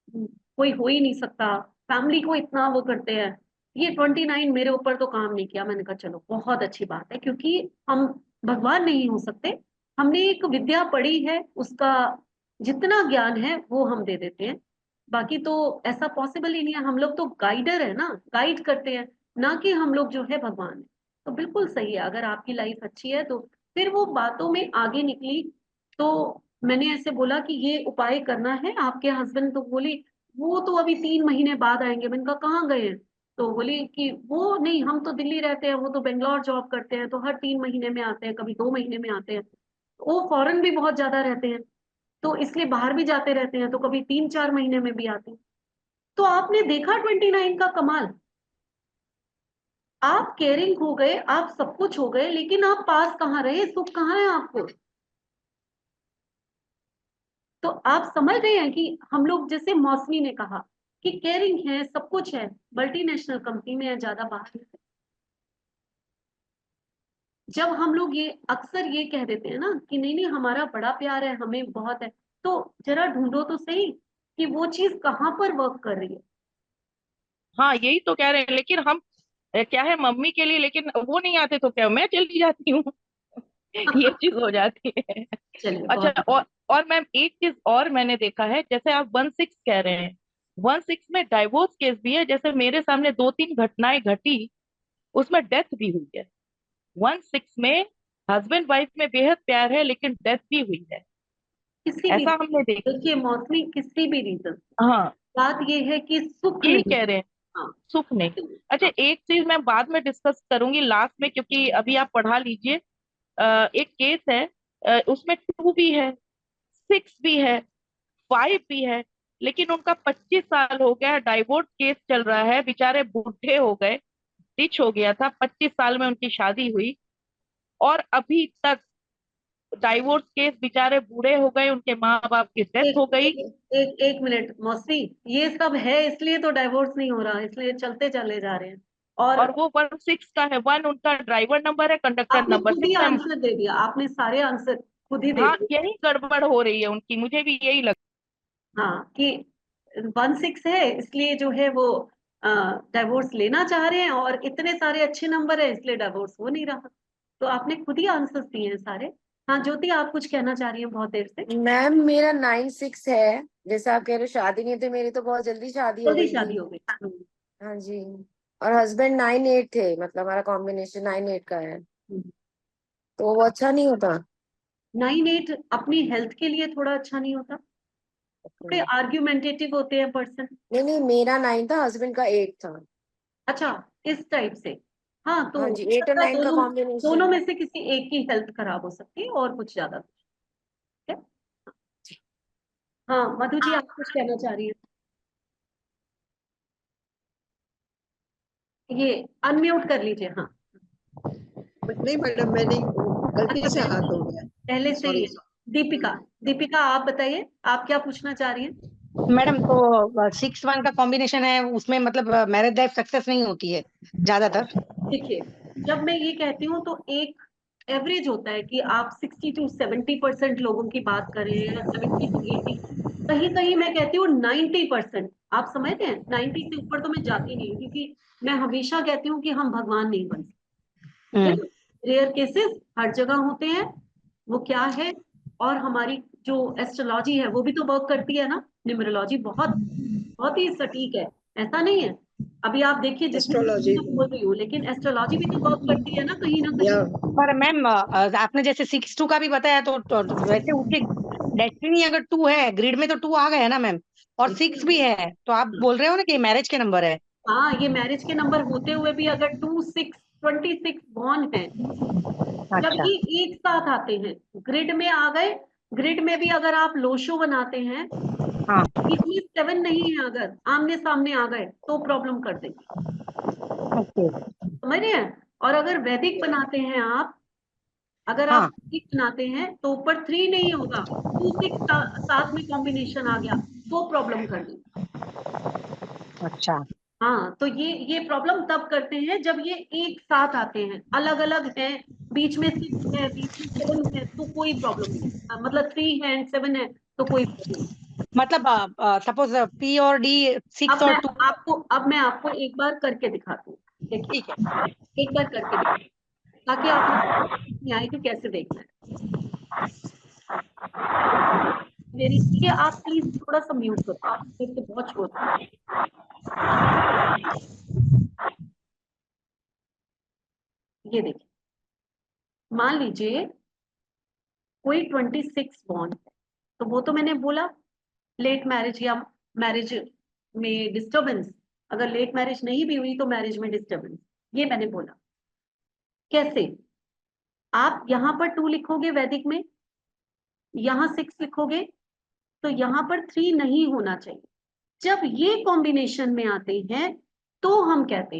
कोई हो ही नहीं सकता, फैमिली को इतना वो करते हैं। ये 29 मेरे ऊपर तो काम नहीं किया। मैंने कहा चलो बहुत अच्छी बात है, क्योंकि हम भगवान नहीं हो सकते, हमने एक विद्या पढ़ी है, उसका जितना ज्ञान है वो हम दे देते हैं। बाकी तो ऐसा पॉसिबल ही नहीं है, हम लोग तो गाइडर है ना, गाइड करते हैं, ना कि हम लोग जो है भगवान है। तो बिल्कुल सही है, अगर आपकी लाइफ अच्छी है तो। फिर वो बातों में आगे निकली, तो मैंने ऐसे बोला कि ये उपाय करना है आपके हस्बैंड। तो बोली वो तो अभी 3 महीने बाद आएंगे। मैंने कहा कहाँ गए हैं? तो बोली कि वो नहीं, हम तो दिल्ली रहते हैं, वो तो बेंगलोर जॉब करते हैं, तो हर 3 महीने में आते हैं, कभी 2 महीने में आते हैं। वो फॉरेन भी बहुत ज्यादा रहते हैं, तो इसलिए बाहर भी जाते रहते हैं, तो कभी 3-4 महीने में भी आते हैं। तो आपने देखा 29 का कमाल। आप केयरिंग हो गए, आप सब कुछ हो गए, लेकिन आप पास कहाँ रहे, सुख कहाँ है आपको? तो आप समझ रहे हैं कि हम लोग, जैसे मौसमी ने कहा कि केयरिंग है, सब कुछ है, मल्टीनेशनल कंपनी में है, ज्यादा बाहर नहीं है। जब हम लोग ये अक्सर ये कह देते हैं ना कि नहीं नहीं हमारा बड़ा प्यार है, हमें बहुत है, तो जरा ढूंढो तो सही कि वो चीज कहाँ पर वर्क कर रही है। हाँ, यही तो कह रहे हैं, लेकिन हम क्या है मम्मी के लिए, लेकिन वो नहीं आते तो क्या मैं चली जाती हूँ। ये चीज हो जाती है। चलिए अच्छा, बहुत और मैम एक चीज और मैंने देखा है, जैसे आप 16 कह रहे हैं, 16 में डाइवोर्स केस भी है। जैसे मेरे सामने 2-3 घटनाएं घटी, उसमें डेथ भी हुई है। 16 में हस्बैंड वाइफ में बेहद प्यार है, लेकिन डेथ भी हुई है, किसी भी, ऐसा हमने देखा। देखिए मौसमी, किसी भी रीजन, हाँ, बात ये है कि सुख यही नहीं कह है। रहे हैं, हाँ सुख नहीं। अच्छा, हाँ, एक चीज मैं बाद में डिस्कस करूंगी लास्ट में, क्योंकि अभी आप पढ़ा लीजिए। एक केस है, उसमें 2 भी है, 6 भी है, 5 भी है, लेकिन उनका 25 साल हो गया, डाइवोर्स केस चल रहा है, बेचारे बूढ़े हो गए, डिच हो गया था, 25 साल में उनकी शादी हुई, और अभी तक डाइवोर्स केस, बेचारे बूढ़े हो गए, उनके माँ बाप की डेथ एक हो गई। एक मिनट मौसी, ये सब है इसलिए तो डाइवोर्स नहीं हो रहा, इसलिए चलते चले जा रहे हैं। और और वो 16 का है, 1 उनका ड्राइवर नंबर है, कंडक्टर आपने नंबर खुद ही 6 है। आंसर दे दिया, आपने सारे आंसर खुद ही दे हाँ, दिए। यही गड़बड़ हो रही है उनकी, मुझे भी यही लगता हाँ कि 16 है इसलिए जो है वो डाइवोर्स लेना चाह रहे हैं, और इतने सारे अच्छे नंबर है इसलिए डाइवोर्स हो नहीं रहा। तो आपने खुद ही आंसर्स दिए हैं सारे। हाँ ज्योति, आप कुछ कहना चाह रही हैं बहुत देर से। मैम मेरा 9-6 है, जैसे आप कह रहे हो शादी नहीं, तो मेरी तो बहुत जल्दी शादी हो जल्दी गई शादी थी। हो गई। हाँ जी। और हस्बैंड 9-8 थे, मतलब हमारा कॉम्बिनेशन 9-8 का है, तो वो अच्छा नहीं होता। 9-8 अपनी हेल्थ के लिए थोड़ा अच्छा नहीं होता, थोड़े आर्ग्यूमेंटेटिव होते हैं पर्सन। नहीं नहीं, मेरा 9 था, हस्बैंड का 8 था। अच्छा, इस टाइप से। हाँ तो हाँ जी, हो 8 और सकता है 9 का दोनों, दोनों कॉम्बिनेशन। में से किसी एक की हेल्थ खराब हो सकती है, और कुछ ज्यादा ठीक है। हाँ मधु जी, आप कुछ कहना चाह रही हैं? ये अनम्यूट कर लीजिए। हाँ नहीं मैडम, मैंने गलती से हाथ हो गया। पहले से ही सॉरी। है। दीपिका, दीपिका आप बताइए, आप क्या पूछना चाह रही हैं? मैडम तो 6-1 का कॉम्बिनेशन है, उसमें मतलब मैरिज लाइफ सक्सेस नहीं होती है ज्यादातर। देखिए, जब मैं ये कहती हूँ तो एक एवरेज होता है कि आप 60-70% लोगों की बात करें, या 70-80, कहीं कहीं मैं कहती हूँ 90%। आप समझते हैं, 90 से ऊपर तो मैं जाती नहीं हूँ, क्योंकि मैं हमेशा कहती हूँ कि हम भगवान नहीं बन सकते, ठीक है ना। रेयर केसेस हर जगह होते हैं, वो क्या है, और हमारी जो एस्ट्रोलॉजी है वो भी तो वर्क करती है ना। न्यूमरोलॉजी बहुत बहुत ही सटीक है, ऐसा नहीं है। अभी आप देखिए, जितनी एस्ट्रोलॉजी मैं बोल रही हूँ, लेकिन एस्ट्रोलॉजी भी तो वर्क करती है ना कहीं ना कहीं। या पर मैम आपने जैसे 6-2 का भी बताया तो वैसे उसके डेस्टिनी अगर 2 है, ग्रिड में तो 2 आ गए ना मैम, और 6 भी है, तो आप बोल रहे हो ना कि मैरिज के नंबर है। हाँ, ये मैरिज के नंबर होते हुए भी अगर 26 बॉर्न है, जब अच्छा। ये एक साथ आते हैं, ग्रिड में आ गए, ग्रिड में भी अगर आप लोशो बनाते हैं, हाँ। बीच में 7 नहीं है, अगर आमने सामने आ गए तो प्रॉब्लम कर देंगे, ओके। समझ रहे हैं। और अगर वैदिक बनाते हैं आप, अगर आप हाँ। वैदिक बनाते हैं तो ऊपर 3 नहीं होगा, 2 6 साथ में कॉम्बिनेशन आ गया तो प्रॉब्लम कर देंगे। अच्छा। हाँ, तो ये प्रॉब्लम तब करते हैं जब ये एक साथ आते हैं, अलग अलग हैं, बीच में 6 है, बीच में 7 है, तो कोई प्रॉब्लम नहीं। मतलब 3 है एंड 7 है तो कोई प्रॉब्लम नहीं। मतलब सपोज P और D 6 और 2। अब मैं आपको एक बार करके दिखाती हूँ, देखिए, ठीक है। एक बार करके दिखाती हूँ, ताकि आपको नहीं आए कि कैसे देखना है। मेरी ये आप प्लीज थोड़ा सा म्यूट करो, आप मेरे से बहुत शोर कर रहे हैं। ये देखिए, मान लीजिए कोई 26 बॉर्न है, तो वो तो मैंने बोला लेट मैरिज या मैरिज में डिस्टरबेंस, अगर लेट मैरिज नहीं भी हुई तो मैरिज में डिस्टरबेंस, ये मैंने बोला। कैसे? आप यहाँ पर 2 लिखोगे वैदिक में, यहाँ 6 लिखोगे, तो यहाँ पर 3 नहीं होना चाहिए। जब ये कॉम्बिनेशन में आते हैं तो हम कहते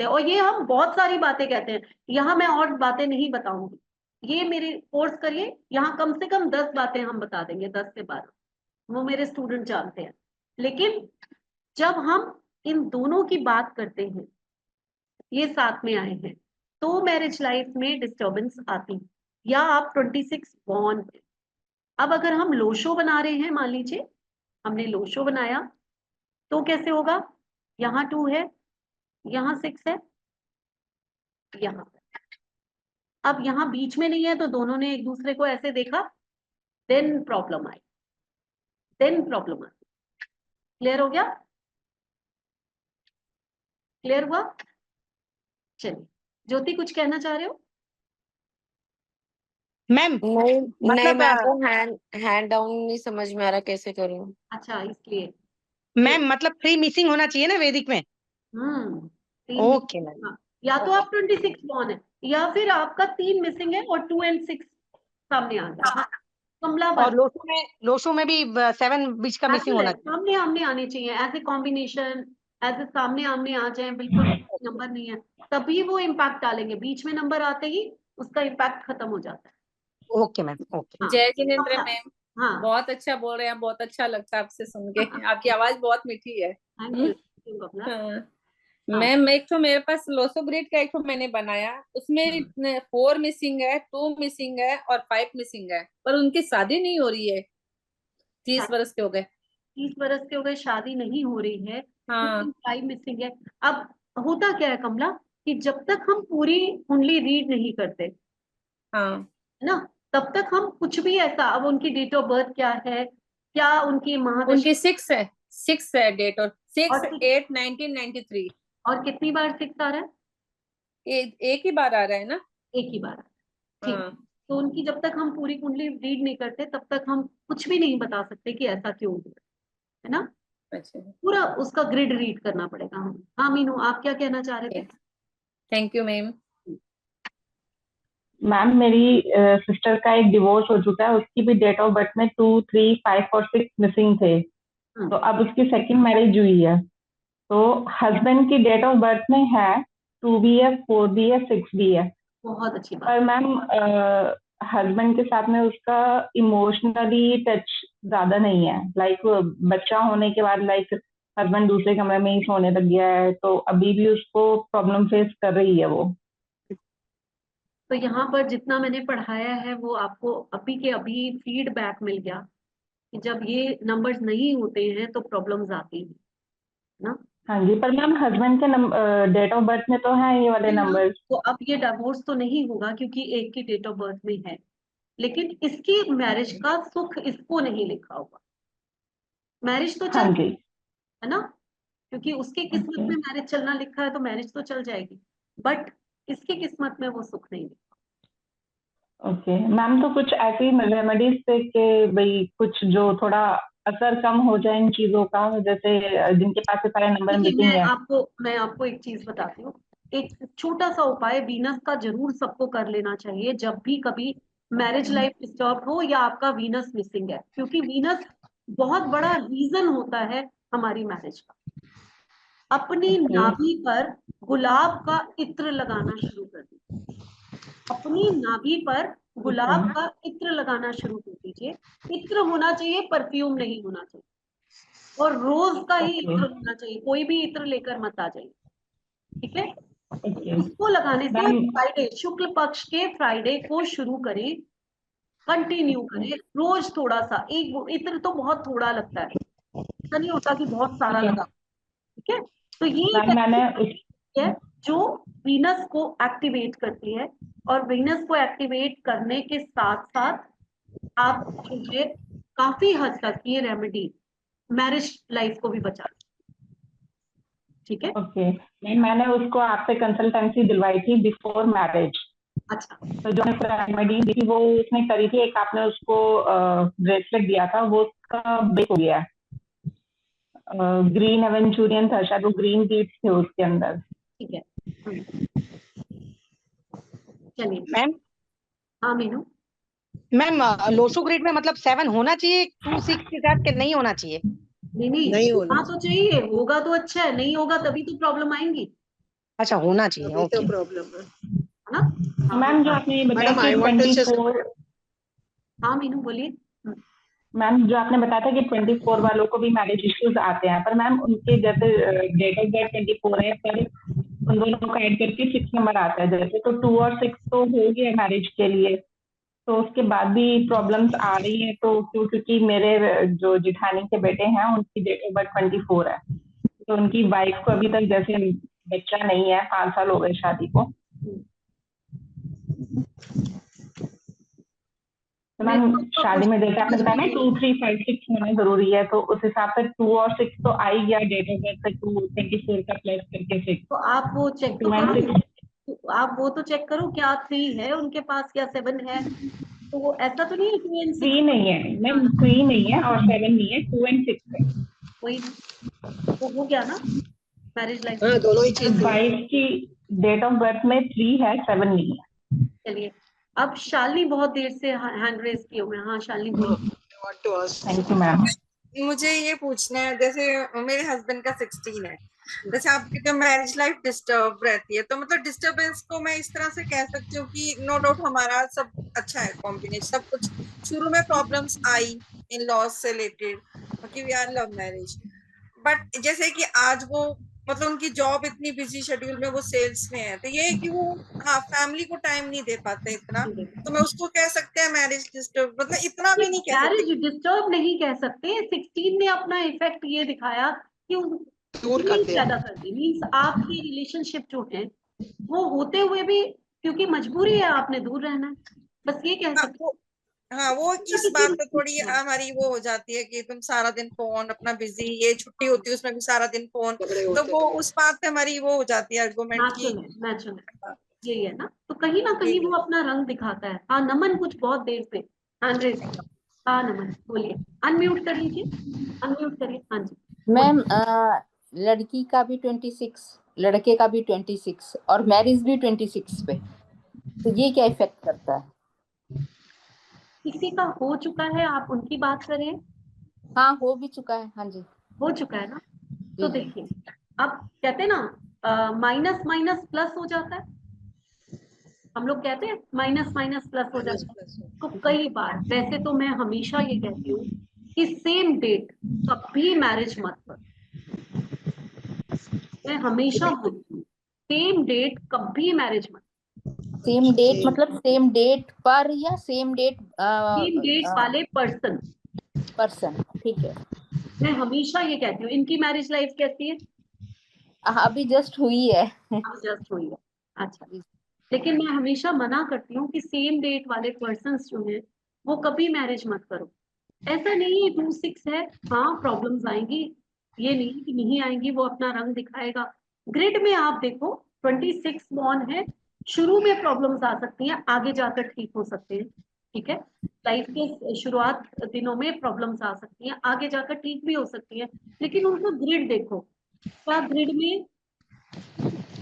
हैं, और ये हम बहुत सारी बातें कहते हैं, यहाँ मैं और बातें नहीं बताऊंगी, ये मेरे कोर्स करिए, यहाँ कम से कम 10 बातें हम बता देंगे, 10 से 12, वो मेरे स्टूडेंट जानते हैं। लेकिन जब हम इन दोनों की बात करते हैं, ये साथ में आए हैं, तो मैरिज लाइफ में डिस्टरबेंस आती है। या आप 26 बॉर्न, अब अगर हम लोशो बना रहे हैं, मान लीजिए हमने लोशो बनाया, तो कैसे होगा? यहाँ 2 है, यहाँ 6 है, यहाँ, अब यहाँ बीच में नहीं है, तो दोनों ने एक दूसरे को ऐसे देखा, देन प्रॉब्लम आई, क्लियर हो गया? क्लियर हुआ? चलिए, ज्योति कुछ कहना चाह रहे हो? मैम नहीं नहीं, मतलब मैं आपको हैंड डाउन नहीं समझ में आ रहा, कैसे करूं? अच्छा, इसलिए मैम मतलब 3 मिसिंग होना चाहिए ना वैदिक में। तीन ओके मैम। हाँ, या तो आप 26 बॉर्न है, या फिर आपका 3 मिसिंग है और 2 and 6 सामने आ गया, कमला और लोशो में भी 7 बीच का मिसिंग होना चाहिए। सामने आमने आने चाहिए, as a combination, as a सामने आमने आ जाए, बिल्कुल नंबर नहीं है, तभी वो इम्पैक्ट डालेंगे। बीच में नंबर आते ही उसका इम्पैक्ट खत्म हो जाता है। Okay ma'am, okay. हाँ, जय जिनेंद्र मैम, हाँ, बहुत अच्छा बोल रहे हैं, बहुत अच्छा लगता है आपसे सुन के। आपकी आवाज बहुत मीठी है। थैंक यू कमला। हाँ। मैम एक तो मेरे पास लोसो ग्रिड का एक तो मैंने बनाया, उसमें 4 मिसिंग है, 2 मिसिंग है और 5 मिसिंग है, पर उनकी शादी नहीं हो रही है। 30 वर्ष के हो गए। 30 वर्ष के हो गए, शादी नहीं हो रही है, हाँ। 5 मिसिंग है। अब होता क्या है कमला, कि जब तक हम पूरी कुंडली रीड नहीं करते, हाँ, है ना, तब तक हम कुछ भी ऐसा, अब उनकी डेट ऑफ बर्थ क्या है, क्या उनकी महादशा, उनकी 6 है डेट, और 6 और 8 1993। और कितनी बार 6 आ रहा है? एक ही बार आ रहा है ना? एक ही बार। ठीक, हाँ। तो उनकी जब तक हम पूरी कुंडली रीड नहीं करते, तब तक हम कुछ भी नहीं बता सकते कि ऐसा क्यों हुआ, है ना। अच्छा, पूरा उसका ग्रिड रीड करना पड़ेगा हमें। हाँ मीनू, आप क्या कहना चाह रहे थे? Thank you ma'am. मैम मेरी सिस्टर का एक डिवोर्स हो चुका है, उसकी भी डेट ऑफ बर्थ में 2 3 5 और 6 मिसिंग थे। तो अब उसकी सेकंड मैरिज हुई है, तो हस्बैंड की डेट ऑफ बर्थ में है 2 भी है, 4 भी है, 6 भी है। बहुत अच्छी बात। पर मैम हस्बैंड के साथ में उसका इमोशनली टच ज्यादा नहीं है, लाइक बच्चा होने के बाद लाइक हस्बैंड दूसरे कमरे में ही सोने लग गया है, तो अभी भी उसको प्रॉब्लम फेस कर रही है वो। तो यहाँ पर जितना मैंने पढ़ाया है वो आपको अभी के अभी फीडबैक मिल गया कि जब ये नंबर्स नहीं होते हैं तो प्रॉब्लम्स आती हैं ना। हाँ जी, पर मैम हस्बैंड के डेट ऑफ बर्थ में तो है ये वाले है ना? नंबर। तो अब ये डिवोर्स तो नहीं होगा क्योंकि एक की डेट ऑफ बर्थ में है, लेकिन इसकी मैरिज का सुख इसको नहीं लिखा होगा। मैरिज तो हाँ चल, जी। है ना, क्योंकि उसकी किस्मत में मैरिज चलना लिखा है तो मैरिज तो चल जाएगी, बट इसकी किस्मत में वो सुख नहीं लिखा। ओके मैम, तो कुछ ऐसी रेमेडीज थे कि भाई कुछ जो थोड़ा असर कम हो जाए इन चीजों का, जैसे जिनके पास ये सारे नंबर देखिए मिसिंग है। मैं आपको एक चीज बताती हूँ। एक छोटा सा उपाय वीनस का जरूर सबको कर लेना चाहिए जब भी कभी मैरिज लाइफ डिस्टर्ब हो या आपका वीनस मिसिंग है, क्योंकि वीनस बहुत बड़ा रीजन होता है हमारी मैरिज का। अपनी नाभि पर गुलाब का इत्र लगाना शुरू कर दीजिए। अपनी नाभि पर गुलाब का इत्र लगाना शुरू कर दीजिए। इत्र होना चाहिए, परफ्यूम नहीं होना चाहिए, और रोज का ही इत्र होना चाहिए, कोई भी इत्र लेकर मत आ जाइए, ठीक है? उसको लगाने से फ्राइडे, शुक्ल पक्ष के फ्राइडे को शुरू करें, कंटिन्यू करें रोज थोड़ा सा। एक इत्र तो बहुत थोड़ा लगता है, ऐसा नहीं होता कि बहुत सारा लगा, ठीक है? तो ये है जो वीनस को एक्टिवेट करती है, और वीनस को एक्टिवेट करने के साथ साथ आप जो है काफी हद तक ये रेमेडी मैरिज लाइफ को भी बचा, ठीक है? ओके मैम, मैंने उसको आपसे कंसल्टेंसी दिलवाई थी बिफोर मैरिज। अच्छा। तो जो रेमेडी दी थी वो उसने करी थी। एक आपने उसको ब्रेसलेट दिया था, वो उसका ब्रेक हो गया। ग्रीन एवेंचुरियन था शायद, वो ग्रीन बीड्स थे उसके अंदर। ठीक है, चलिए मैम। हाँ मीनू। मैम लोसो ग्रेड में मतलब 7 होना चाहिए 2-6 के साथ के नहीं होना चाहिए? नहीं होना तो चाहिए, होगा तो अच्छा है, नहीं होगा तभी तो प्रॉब्लम आएंगी। अच्छा, होना चाहिए, ओके। प्रॉब्लम है ना? मैम जो आपने बताया मैडम, I कि want to just 24, हाँ मीनू बोलिए। मैम जो आपने बताया था कि 24 वालों को भी मैरिज इश्यूज आते हैं, पर मैम उनके जैसे डेट ऑफ बर्थ 24 है, पर उन दोनों का ऐड करके 6 नंबर आता है जैसे, तो 2 और 6 तो हो गया मैरिज के लिए, तो उसके बाद भी प्रॉब्लम्स आ रही हैं। तो क्योंकि मेरे जो जिठानी के बेटे हैं उनकी डेट ऑफ बर्थ 24 है, तो उनकी वाइफ को अभी तक जैसे बच्चा नहीं है, 5 साल हो गए शादी को। तो मैम शादी में जैसे आपने बताया ना 2, 3, 5, 6 होना जरूरी है, तो उस हिसाब से 2 और 6 तो आ ही गया डेट ऑफ बर्थ से, 24 का प्लस करके 6। तो आप वो चेक तो करो, आप वो तो चेक करो क्या 3 है उनके पास या 7 है। तो वो ऐसा तो नहीं है 2 and 6 3 नहीं है मैम, 3 नहीं है और 7 नहीं है, 2 and 6 है। वही तो हो गया ना मैरिज लाइफ। हाँ, दोनों ही चीज। वाइफ की डेट ऑफ बर्थ में 3 है, 7 नहीं है। चलिए, अब शालिनी बहुत देर से हैंड रेज किए हुए हैं। हाँ शालिनी बोलिए। Thank you ma'am. मुझे ये पूछना है, जैसे मेरे हस्बैंड का 16 है, जैसे आपकी जो मैरिज लाइफ डिस्टर्ब रहती है, तो मतलब डिस्टरबेंस को मैं इस तरह से कह सकती हूँ कि नो डाउट हमारा सब अच्छा है, कॉम्बिनेशन सब कुछ। शुरू में प्रॉब्लम्स आई इन लॉज से रिलेटेड क्योंकि we are love marriage, but जैसे कि आज वो मतलब उनकी जॉब इतनी बिजी शेड्यूल में, वो सेल्स में है, तो ये है कि वो हाँ फैमिली को टाइम नहीं दे पाते इतना, तो मैं उसको कह सकते हैं मैरिज डिस्टर्ब, मतलब इतना भी नहीं कह सकते। मैरिज डिस्टर्ब नहीं कह सकते। 16 ने अपना इफेक्ट ये दिखाया कि पैदा कर दी, मीन्स आपकी रिलेशनशिप जो है वो होते हुए भी, क्योंकि मजबूरी है आपने दूर रहना है, बस ये कह सकते। हाँ वो इस बात पे थोड़ी हमारी वो हो जाती है कि तुम सारा दिन फोन अपना बिजी, ये छुट्टी होती है उसमें भी सारा दिन फोन, तो वो उस बात पे हमारी वो हो जाती है आर्गुमेंट की। यही है ना, तो कहीं ना कहीं वो अपना रंग दिखाता है। हाँ नमन कुछ बहुत देर से हैंड रेज। हाँ नमन बोलिए, अनम्यूट कर लीजिए, अनम्यूट करिए। हाँ जी मैम, लड़की का भी 26, लड़के का भी 26 और मैरिज भी 26 पे, तो ये क्या इफेक्ट करता है? किसी का हो चुका है, आप उनकी बात करें। हाँ हो भी चुका है। हाँ जी हो चुका है ना, तो देखिए अब कहते हैं ना माइनस माइनस प्लस हो जाता है, हम लोग कहते हैं माइनस माइनस प्लस हो जाता है। तो कई बार, वैसे तो मैं हमेशा ये कहती हूँ कि सेम डेट कभी मैरिज मत करो, मैं हमेशा बोलती हूँ सेम डेट कभी मैरिज मत। सेम डेट मतलब सेम डेट पर या सेम डेट वाले पर्सन, ठीक है। मैं हमेशा ये कहती हूँ। इनकी मैरिज लाइफ कैसी है? अभी जस्ट हुई है। अब जस्ट हुई है, अच्छा। लेकिन मैं हमेशा मना करती हूँ कि सेम डेट वाले पर्सन्स जो हैं वो कभी मैरिज मत करो। ऐसा नहीं है 2-6 है, हाँ प्रॉब्लम्स आएंगी, ये नहीं कि नहीं आएंगी, वो अपना रंग दिखाएगा। ग्रिड में आप देखो 26 बॉर्न है, शुरू में प्रॉब्लम्स आ सकती हैं, आगे जाकर ठीक हो सकते हैं, ठीक है। लाइफ के शुरुआत दिनों में प्रॉब्लम्स आ सकती हैं, आगे जाकर ठीक भी हो सकती हैं, लेकिन उनको ग्रिड देखो, क्या ग्रिड में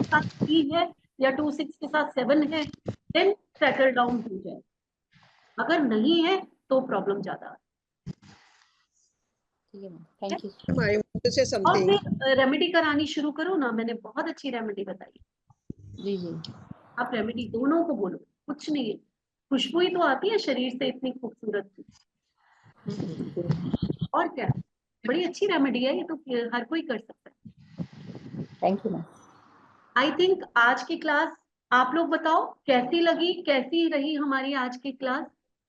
साथ 3 है या 26 के साथ 7 है, देन सेटल डाउन हो जाए। अगर नहीं है तो प्रॉब्लम ज्यादा है। Thank you. I want to say और something. फिर रेमेडी करानी शुरू करो ना, मैंने बहुत अच्छी रेमेडी बताई। जी जी। आप रेमेडी दोनों को बोलो, कुछ नहीं है, खुशबू ही तो आती है शरीर से इतनी खूबसूरत की। और क्या, बड़ी अच्छी रेमेडी है ये तो, हर कोई कर सकता है। Thank you ma'am. I think आज की क्लास, आप लोग बताओ कैसी लगी, कैसी रही हमारी आज की क्लास?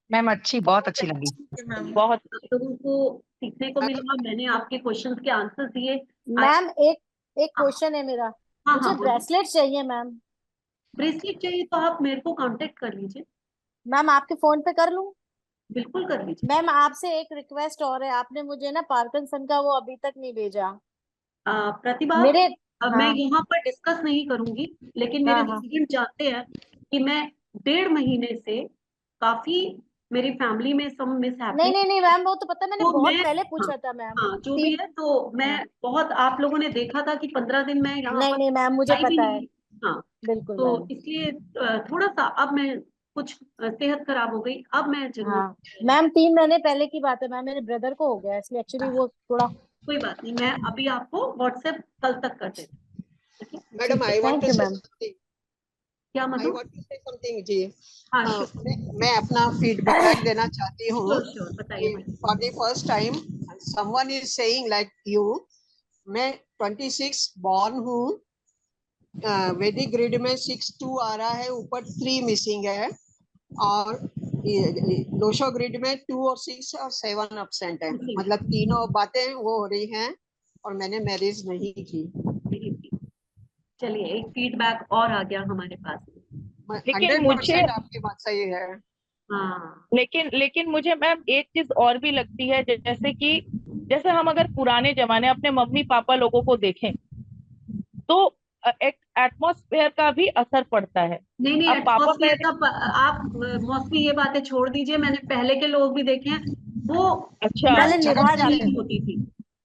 मैम अच्छी, बहुत अच्छी लगी। बहुत आप लोगों को सीखने को मिला, मैंने आपके क्वेश्चंस के आंसर दिए। मैम एक क्वेश्चन है मेरा, हाँ मुझे हाँ, ब्रेसलेट चाहिए मैम। ब्रेसलेट चाहिए तो आप मेरे को कांटेक्ट कर लीजिए। मैम आपके फोन पे कर लूं? बिल्कुल कर लीजिए। मैम आपसे एक रिक्वेस्ट और है, आपने मुझे ना पार्किंसन का वो अभी तक नहीं भेजा। प्रतिभा, मेरे मैं हाँ यहाँ पर डिस्कस नहीं करूंगी, लेकिन मेरे हाँ हस्बैंड जानते हैं कि मैं 1.5 महीने से काफी मेरी फैमिली में सब मिस नहीं नहीं नहीं मैम, वो तो पता है, मैंने तो बहुत मैं, पहले हाँ, पूछा था मैम। हाँ जो भी है, तो मैं बहुत, आप लोगों ने देखा था कि 15 दिन मैं यहाँ नहीं पर नहीं मैम, मुझे आई भी पता है, नहीं। हाँ, बिल्कुल तो मैम। इसलिए थोड़ा सा अब मैं कुछ सेहत खराब हो गई, अब मैं जरूर। हाँ मैम, 3 महीने पहले की बात है मैम, मेरे ब्रदर को हो गया इसलिए एक्चुअली वो थोड़ा। कोई बात नहीं, मैं अभी आपको व्हाट्सएप कल तक कर देती हूँ। Madam, I want to say something. क्या I मतलब? want to say something जी। हाँ, मैं अपना फीडबैक देना चाहती हूँ। श्योर बताइए। For the first time, someone is saying like you, मैं 26 born हूँ, वैदिक ग्रिड में 6-2 आ रहा है, ऊपर 3 मिसिंग है, और लोशो ग्रिड में 2 और 6 और 7 एब्सेंट है, मतलब तीनों बातें वो हो रही हैं, और मैंने मैरिज नहीं की। चलिए, एक फीडबैक और आ गया हमारे पास। लेकिन मुझे 100% आपकी बात सही है। हाँ, लेकिन मुझे मैम एक चीज और भी लगती है, जैसे हम अगर पुराने जमाने अपने मम्मी पापा लोगों को देखें तो एक एटमॉस्फेयर का भी असर पड़ता है। नहीं नहीं, अब पापा एटमॉस्फेयर का आप मौसमी ये बातें छोड़ दीजिए, मैंने पहले के लोग भी देखे हैं, वो अच्छा, पहले निभा जाते नहीं थे। होती थी,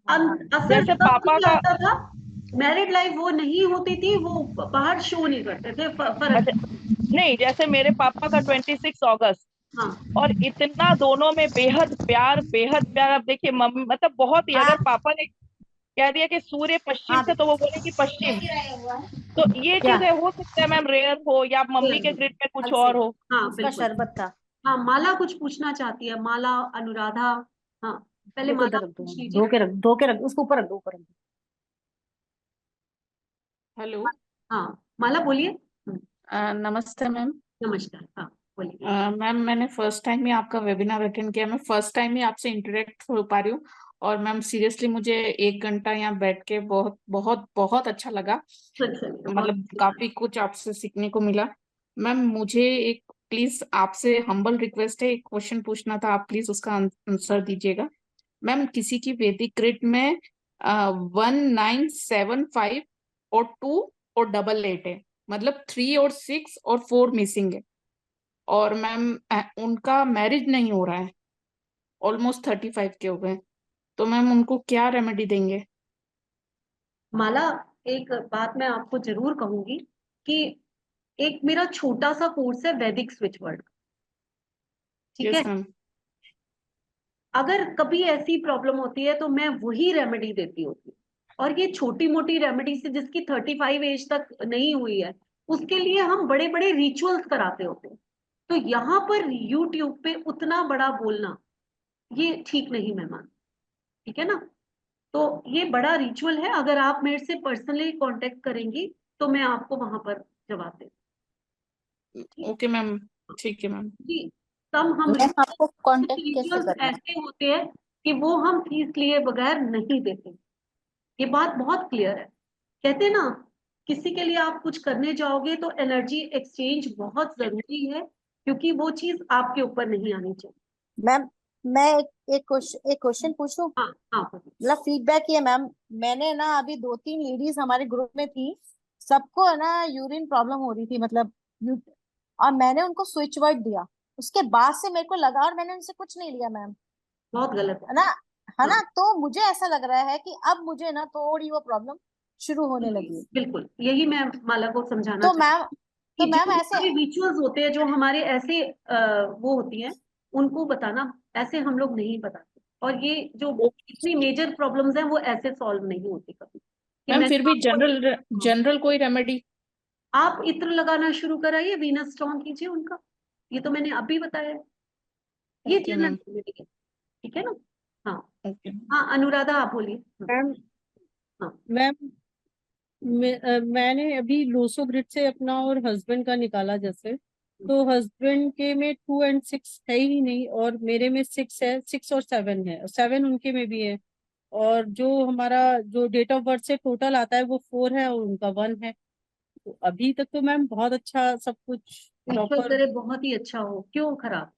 असर जैसे तब पापा भी का, आता था, मैरिड लाइफ वो नहीं होती थी, वो बाहर शो नहीं करते थे, फर्क। नहीं, जैसे मेरे पापा का 26 अगस्त, हाँ, और इतना दोनों में बेहद प्यार। अब देखिए मम्मी, मतलब बहुत ही, अगर पापा ने कह दिया कि सूर्य पश्चिम से, तो वो बोले कि पश्चिम। तो ये क्या? चीजें हो सकता है मैम, रेयर हो, या मम्मी के ग्रिड में कुछ और हो। हाँ उसका बिल्कुल। शरबत था। हाँ, माला कुछ पूछना चाहती है, माला, अनुराधा। हाँ, पहले बिल्कुल, माला रख दो, पूछ लीजिए। धो के रख, उसको ऊपर रख दो, ऊपर रख दो। हेलो, हाँ, माला बोलिए। नमस्ते मैम। नमस्कार, हाँ बोलिए। मैम मैंने फर्स्ट टाइम ही आपका वेबिनार अटेंड किया, मैं फर्स्ट टाइम ही आपसे इंटरेक्ट हो पा रही हूँ, और मैम सीरियसली मुझे 1 घंटा यहाँ बैठ के बहुत बहुत बहुत अच्छा लगा, मतलब काफी कुछ आपसे सीखने को मिला। मैम मुझे एक प्लीज आपसे हम्बल रिक्वेस्ट है, एक क्वेश्चन पूछना था, आप प्लीज उसका आंसर दीजिएगा। मैम किसी की वैदिक ग्रिड में 1975 और 2 और 88 है, मतलब 3 और 6 और 4 मिसिंग है, और मैम उनका मैरिज नहीं हो रहा है, ऑलमोस्ट 35 के हो गए, तो मैम उनको क्या रेमेडी देंगे? माला, एक बात मैं आपको जरूर कहूंगी कि एक मेरा छोटा सा कोर्स है वैदिक स्विच वर्ड, ठीक है। मैम। अगर कभी ऐसी प्रॉब्लम होती है तो मैं वही रेमेडी देती होती हूँ, और ये छोटी मोटी रेमेडी से, जिसकी 35 एज तक नहीं हुई है, उसके लिए हम बड़े बड़े रिचुअल्स कराते होते हैं। तो यहाँ पर यूट्यूब पे उतना बड़ा बोलना ये ठीक नहीं मेहमान, ठीक है ना। तो ये बड़ा रिचुअल है, अगर आप मेरे से पर्सनली कांटेक्ट करेंगी तो मैं आपको वहां पर जवाब दे। ओके मैम, ठीक है मैम। जी, तब हम मैम आपको कांटेक्ट कैसे रिचुअल्स करना है? ऐसे होते हैं कि वो हम फीस लिए बगैर नहीं देते, ये बात बहुत क्लियर है। कहते हैं ना, किसी के लिए आप कुछ करने जाओगे तो एनर्जी एक्सचेंज बहुत जरूरी है, क्योंकि वो चीज आपके ऊपर नहीं आनी चाहिए। मैम मैं एक क्वेश्चन पूछूं? हाँ हाँ मतलब फीडबैक ये मैम, मैंने ना अभी 2-3 लेडीज हमारे ग्रुप में थी, सबको है ना यूरिन प्रॉब्लम हो रही थी, मतलब और मैंने उनको स्विच वर्ड दिया, उसके बाद से मेरे को लगा, और मैंने उनसे कुछ नहीं लिया मैम, बहुत गलत है ना, है ना। हाँ तो मुझे ऐसा लग रहा है कि अब मुझे ना थोड़ी वो प्रॉब्लम शुरू होने लगी है। बिल्कुल यही मैं माला को समझाना तो चाहती मैम हूँ कि जो ऐसे हमारे रिचुअल्स होते हैं, जो हमारे ऐसे वो होती हैं, उनको बताना, ऐसे हम लोग नहीं बताते। और ये जो इतनी मेजर प्रॉब्लम्स हैं वो ऐसे सॉल्व नहीं होती कभी कि मैम मैं फिर भी जनरल कोई रेमेडी? आप इत्र लगाना शुरू कराइए, वीनस स्ट्रॉन्ग कीजिए उनका, ये तो मैंने अभी बताया है, ये ओके जनरल मैम। रेमेडी है, ठीक है ना। हाँ ओके हाँ अनुराधा आप बोलिए। मैम हाँ मैम मैंने अभी लोसोग्रिड से अपना और हस्बैंड का निकाला, जैसे तो हस्बैंड के में 2 और 6 है ही नहीं, और मेरे में 6 है, 6 और 7 है, 7 उनके में भी है, और जो हमारा जो डेट ऑफ बर्थ से टोटल आता है वो 4 है और उनका 1 है। तो अभी तक तो मैम बहुत अच्छा सब कुछ ईश्वर प्रॉपर। करे बहुत ही अच्छा हो, क्यों खराब,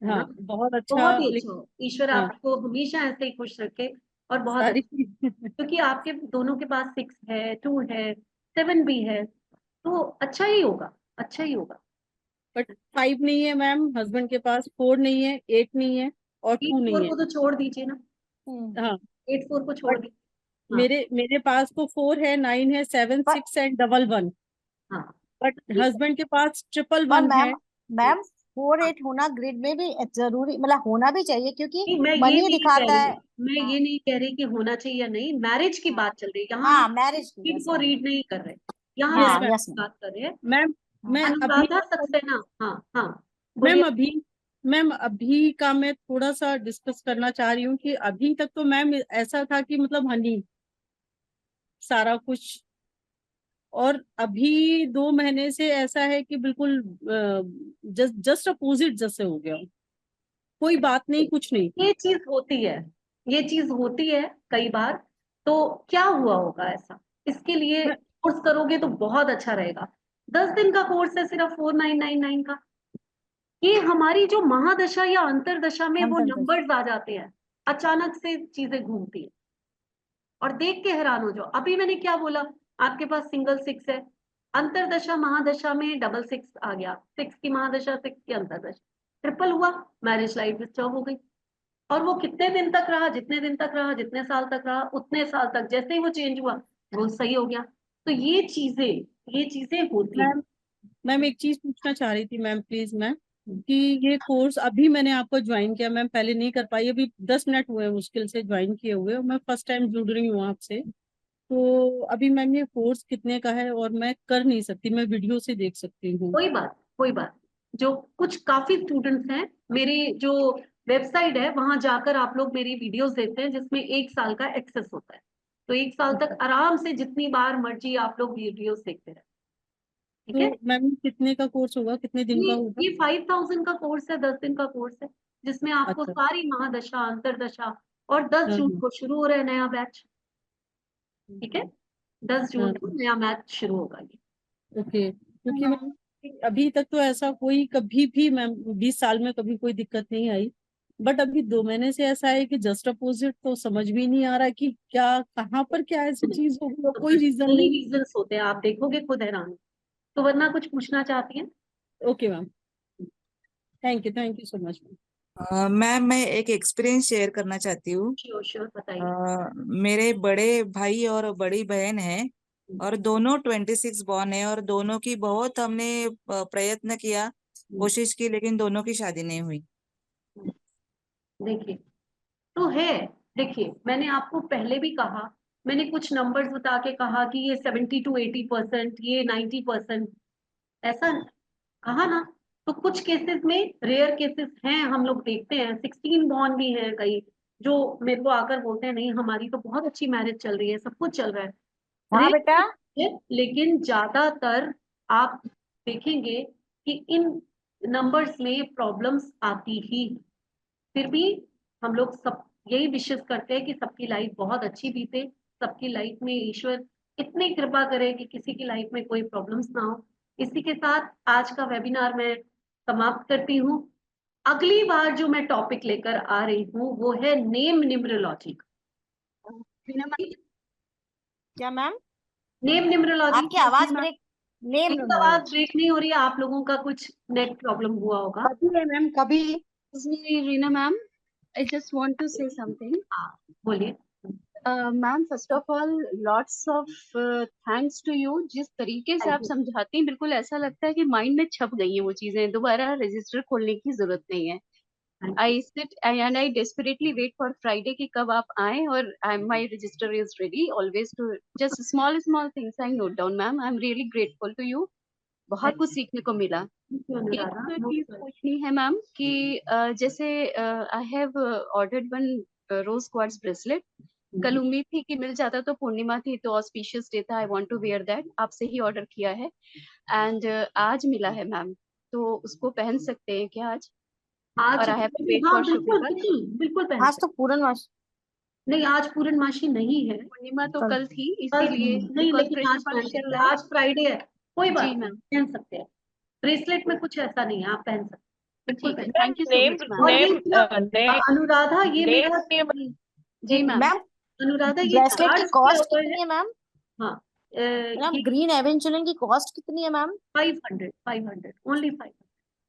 है ना। हाँ बहुत अच्छा। बहुत ही अच्छा हो, ईश्वर हाँ आपको हमेशा ऐसे ही खुश रखे, और बहुत सारी अच्छा, क्योंकि आपके दोनों के पास 6 है, 2 है, 7 भी है, तो अच्छा ही होगा, अच्छा ही होगा। बट 5 नहीं है मैम, हस्बैंड के पास 4 नहीं है, 8 नहीं है और 2 8 4 नहीं है। को तो छोड़ दीजिए ना, हाँ 8 4 को छोड़ बट दीजिए। हाँ मेरे पास तो 4 है, 9 है, 7 6 एंड डबल 1, हाँ बट ठीक है। हस्बैंड के पास ट्रिपल और 1 है। मैम 4-8 होना ग्रिड में भी जरूरी, मतलब होना भी चाहिए, क्योंकि नहीं मैं ये मनी नहीं कह दिखाता रही, है। मैं हाँ ये नहीं कह रही कि होना चाहिए या नहीं, मैरिज की बात चल रही है यहाँ, हाँ हम मैरिज की, रीड यस को मैम। रीड नहीं कर रहे, यहाँ यस मैरिज मैम। यस की बात कर रहे हैं। मैम मैं अभी अनुराधा सक्सेना, हाँ हाँ मैम बोलिए। अभी मैम अभी का मैं थोड़ा सा डिस्कस करना चाह रही हूँ कि अभी तक तो मैम ऐसा था कि मतलब हनी सारा कुछ, और अभी 2 महीने से ऐसा है कि बिल्कुल जस्ट अपोजिट जैसे हो गया, कोई बात नहीं, कुछ नहीं। ये चीज होती है, ये चीज होती है कई बार, तो क्या हुआ होगा ऐसा, इसके लिए कोर्स करोगे तो बहुत अच्छा रहेगा। 10 दिन का कोर्स है सिर्फ 4999 का। ये हमारी जो महादशा या अंतरदशा में वो अंतरदशा। नंबर्स आ जाते हैं, अचानक से चीजें घूमती है, और देख के हैरान हो जाओ। अभी मैंने क्या बोला, आपके पास सिंगल 6 है, अंतरदशा महादशा में डबल 6 आ गया, 6 की महादशा, 6 की अंतरदशा, ट्रिपल हुआ, मैरिज लाइफ डिस्टर्ब हो गई। और वो कितने दिन तक रहा, जितने दिन तक रहा, जितने साल तक रहा, उतने साल तक, जैसे ही वो चेंज हुआ वो सही हो गया। तो ये चीजें होती हैं। मैम मैम एक चीज पूछना चाह रही थी मैम, प्लीज मैम, कि ये कोर्स अभी मैंने आपको ज्वाइन किया मैम, पहले नहीं कर पाई, अभी 10 मिनट हुए मुश्किल से ज्वाइन किए हुए, और मैं फर्स्ट टाइम जुड़ रही हूँ आपसे। तो अभी मैम ये कोर्स कितने का है, और मैं कर नहीं सकती, मैं वीडियो से देख सकती हूँ? कोई बात, जो कुछ काफी स्टूडेंट्स हैं, मेरी जो वेबसाइट है वहां जाकर आप लोग मेरी वीडियोस देखते हैं, जिसमें 1 साल का एक्सेस होता है, तो 1 साल तक आराम से जितनी बार मर्जी आप लोग वीडियोस देखते रहे, ठीक है। तो मैम कितने का कोर्स होगा, कितने दिन ये का होगा? ये 5000 का कोर्स है, 10 दिन का कोर्स है, जिसमें आपको अच्छा। सारी महादशा अंतरदशा, और 10 जून को शुरू हो रहा है नया बैच, ठीक है, 10 जून को नया बैच शुरू होगा ये। ओके, क्योंकि मैम अभी तक तो ऐसा कोई कभी भी मैम 20 साल में कभी कोई दिक्कत नहीं आई, बट अभी 2 महीने से ऐसा है कि जस्ट अपोजिट, तो समझ भी नहीं आ रहा कि क्या कहाँ पर क्या ऐसी चीज होगी, और तो कोई बस रीजन यही नहीं। रीजंस होते हैं, आप देखोगे खुद हैरान हो। तो वरना कुछ पूछना चाहती हैं? Okay ma'am, thank you so much ma'am. Ma'am मैं एक एक्सपीरियंस शेयर करना चाहती हूँ। श्योर श्योर बताइए। मेरे बड़े भाई और बड़ी बहन है, और दोनों 26 बॉर्न है, और दोनों की बहुत हमने प्रयत्न किया, कोशिश की, लेकिन दोनों की शादी नहीं हुई। देखिए तो है, देखिए मैंने आपको पहले भी कहा, मैंने कुछ नंबर्स बता के कहा कि ये 70 to 80%, ये 90%, ऐसा कहा ना। तो कुछ केसेस में, रेयर केसेस हैं, हम लोग देखते हैं, 16 बॉर्न भी हैं कई, जो मेरे को आकर बोलते हैं नहीं हमारी तो बहुत अच्छी मैरिज चल रही है, सब कुछ चल रहा है। हाँ बेटा। लेकिन ज्यादातर आप देखेंगे कि इन नंबर्स में प्रॉब्लम्स आती ही हैं। फिर भी हम लोग सब यही विशेष करते हैं कि सबकी लाइफ बहुत अच्छी बीते, सबकी लाइफ में ईश्वर इतनी कृपा करें कि किसी की लाइफ में कोई प्रॉब्लम्स ना हो। इसी के साथ आज का वेबिनार मैं समाप्त करती हूँ। अगली बार जो मैं टॉपिक लेकर आ रही हूँ वो है नेम न्यूमरोलॉजी। क्या मैम? Name numerology. आपकी आवाज ब्रेक, नेम मेरी आवाज ब्रेक नहीं हो रही है, आप लोगों का कुछ नेट प्रॉब्लम हुआ होगा। कभी है मैम, कभी। Reena ma'am, I just want to say something. बोलिए। Ma'am first of all lots of thanks to you. जिस तरीके से आप समझाती हैं बिल्कुल ऐसा लगता है कि माइंड में छप गई हैं वो चीजें, दोबारा रजिस्टर खोलने की जरूरत नहीं है। I sit and I desperately wait for Friday कि कब आप आए, और my register is ready always to just small small things I note down. Ma'am I am really grateful to you, बहुत कुछ सीखने को मिला। एक चीज पूछनी है मैम कि जैसे I have ordered one rose quartz bracelet. कल उम्मीद थी कि मिल जाता, तो पूर्णिमा थी तो ऑस्पिशियस डे था, I want to wear that, आपसे ही ऑर्डर किया है एंड आज मिला है मैम, तो उसको पहन सकते हैं क्या आज? और I have to wait for शुक्रवार। बिल्कुल पहन आज तो पूर्णमासी नहीं, आज पूर्णमासी नहीं है, पूर्णिमा तो कल थी, कल इसीलिए नहीं, लेकिन आज पहन सकते हैं। आज फ्राइडे है, कोई बात नहीं, पहन सकते हैं। ब्रेसलेट में कुछ ऐसा नहीं है, आप पहन सकते हैं। ठीक है, thank you so name much ma'am. Name Anuradha, ये मेरा जी मैम। अनुराधा, ये ब्रेसलेट की चार्ज कॉस्ट किया हुआ कितनी है मैम? हाँ, मैम ग्रीन एवेंचुलिन की कॉस्ट कितनी है मैम? 500 ओनली 500।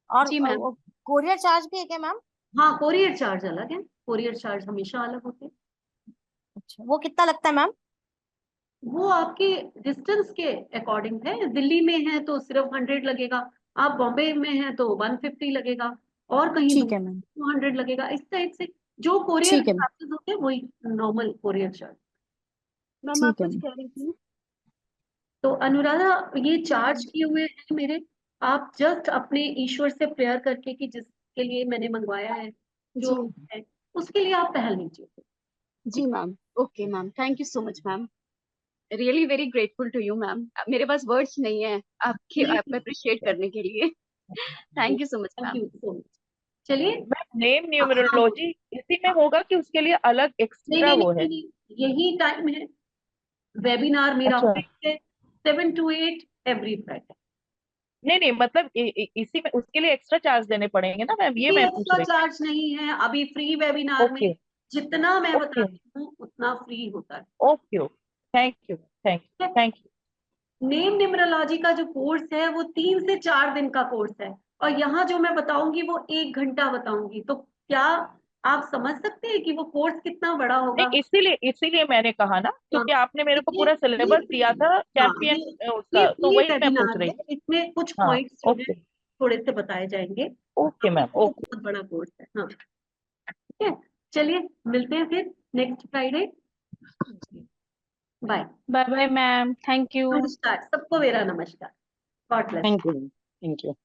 और जी मैम। कोरियर चार्ज भी है क्या मैम? हाँ, कोरियर चार्ज अलग है, कोरियर चार्ज हमेशा अलग होते हैं। अच्छा, वो कितना लगता है मैम? वो आपके डिस्टेंस के अकॉर्डिंग है। दिल्ली में है तो सिर्फ 100 लगेगा, आप बॉम्बे में है तो 150 लगेगा, और कहीं ठीक है मैम। 200 लगेगा। इस टाइप से जो कोरियर ठीक है मैम। चार्जेस होते हैं वही नॉर्मल कोरियर चार्ज। मैम आप ठीक है कुछ मैम। कह रही थी? तो अनुराधा, ये चार्ज किए हुए हैं मेरे, आप जस्ट अपने ईश्वर से प्रेयर करके कि जिसके लिए मैंने मंगवाया है जो है उसके लिए आप पहल लीजिए। जी ma'am, okay ma'am, thank you so much ma'am, really very grateful to you ma'am. मेरे पास वर्ड्स नहीं है आपके आप अप्रिशिएट करने के लिए। Thank you so much ma'am. Thank you so much. चलिए, नेम न्यूमरोलॉजी इसी में होगा कि उसके लिए अलग एक्स्ट्रा वो है? यही टाइम है। वेबिनार मेरा अच्छा। फिक्स है 7 to 8 एवरी फ्राइडे। नहीं मतलब इसी में उसके लिए एक्स्ट्रा चार्ज देने पड़ेंगे ना मैम, ये मैं पूछ एक्स्ट्रा रही चार्ज नहीं है, अभी फ्री वेबिनार में ओके जितना मैं ओके बताती हूँ उतना फ्री होता है। Okay thank you thank you thank you. Name numerology का जो कोर्स है वो 3 से 4 दिन का कोर्स है, और यहाँ जो मैं बताऊंगी वो 1 घंटा बताऊंगी। तो क्या आप समझ सकते हैं कि वो कोर्स कितना बड़ा होगा? नहीं इसीलिए मैंने कहा ना, क्योंकि आपने मेरे को पूरा ये सिलेबस दिया था हाँ, चैंपियन ये उसका, तो फ्री वही मैं पूछ वेबिनार रही है, थी। इसमें कुछ हाँ पॉइंट्स जो ओके है थोड़े से बताए जाएंगे। ओके मैम वो ओके। बहुत बड़ा कोर्स है। हाँ, ठीक है, चलिए मिलते हैं फिर next Friday. Bye bye bye ma'am, thank you. नमस्कार सबको, मेरा नमस्कार। God bless. Thank you.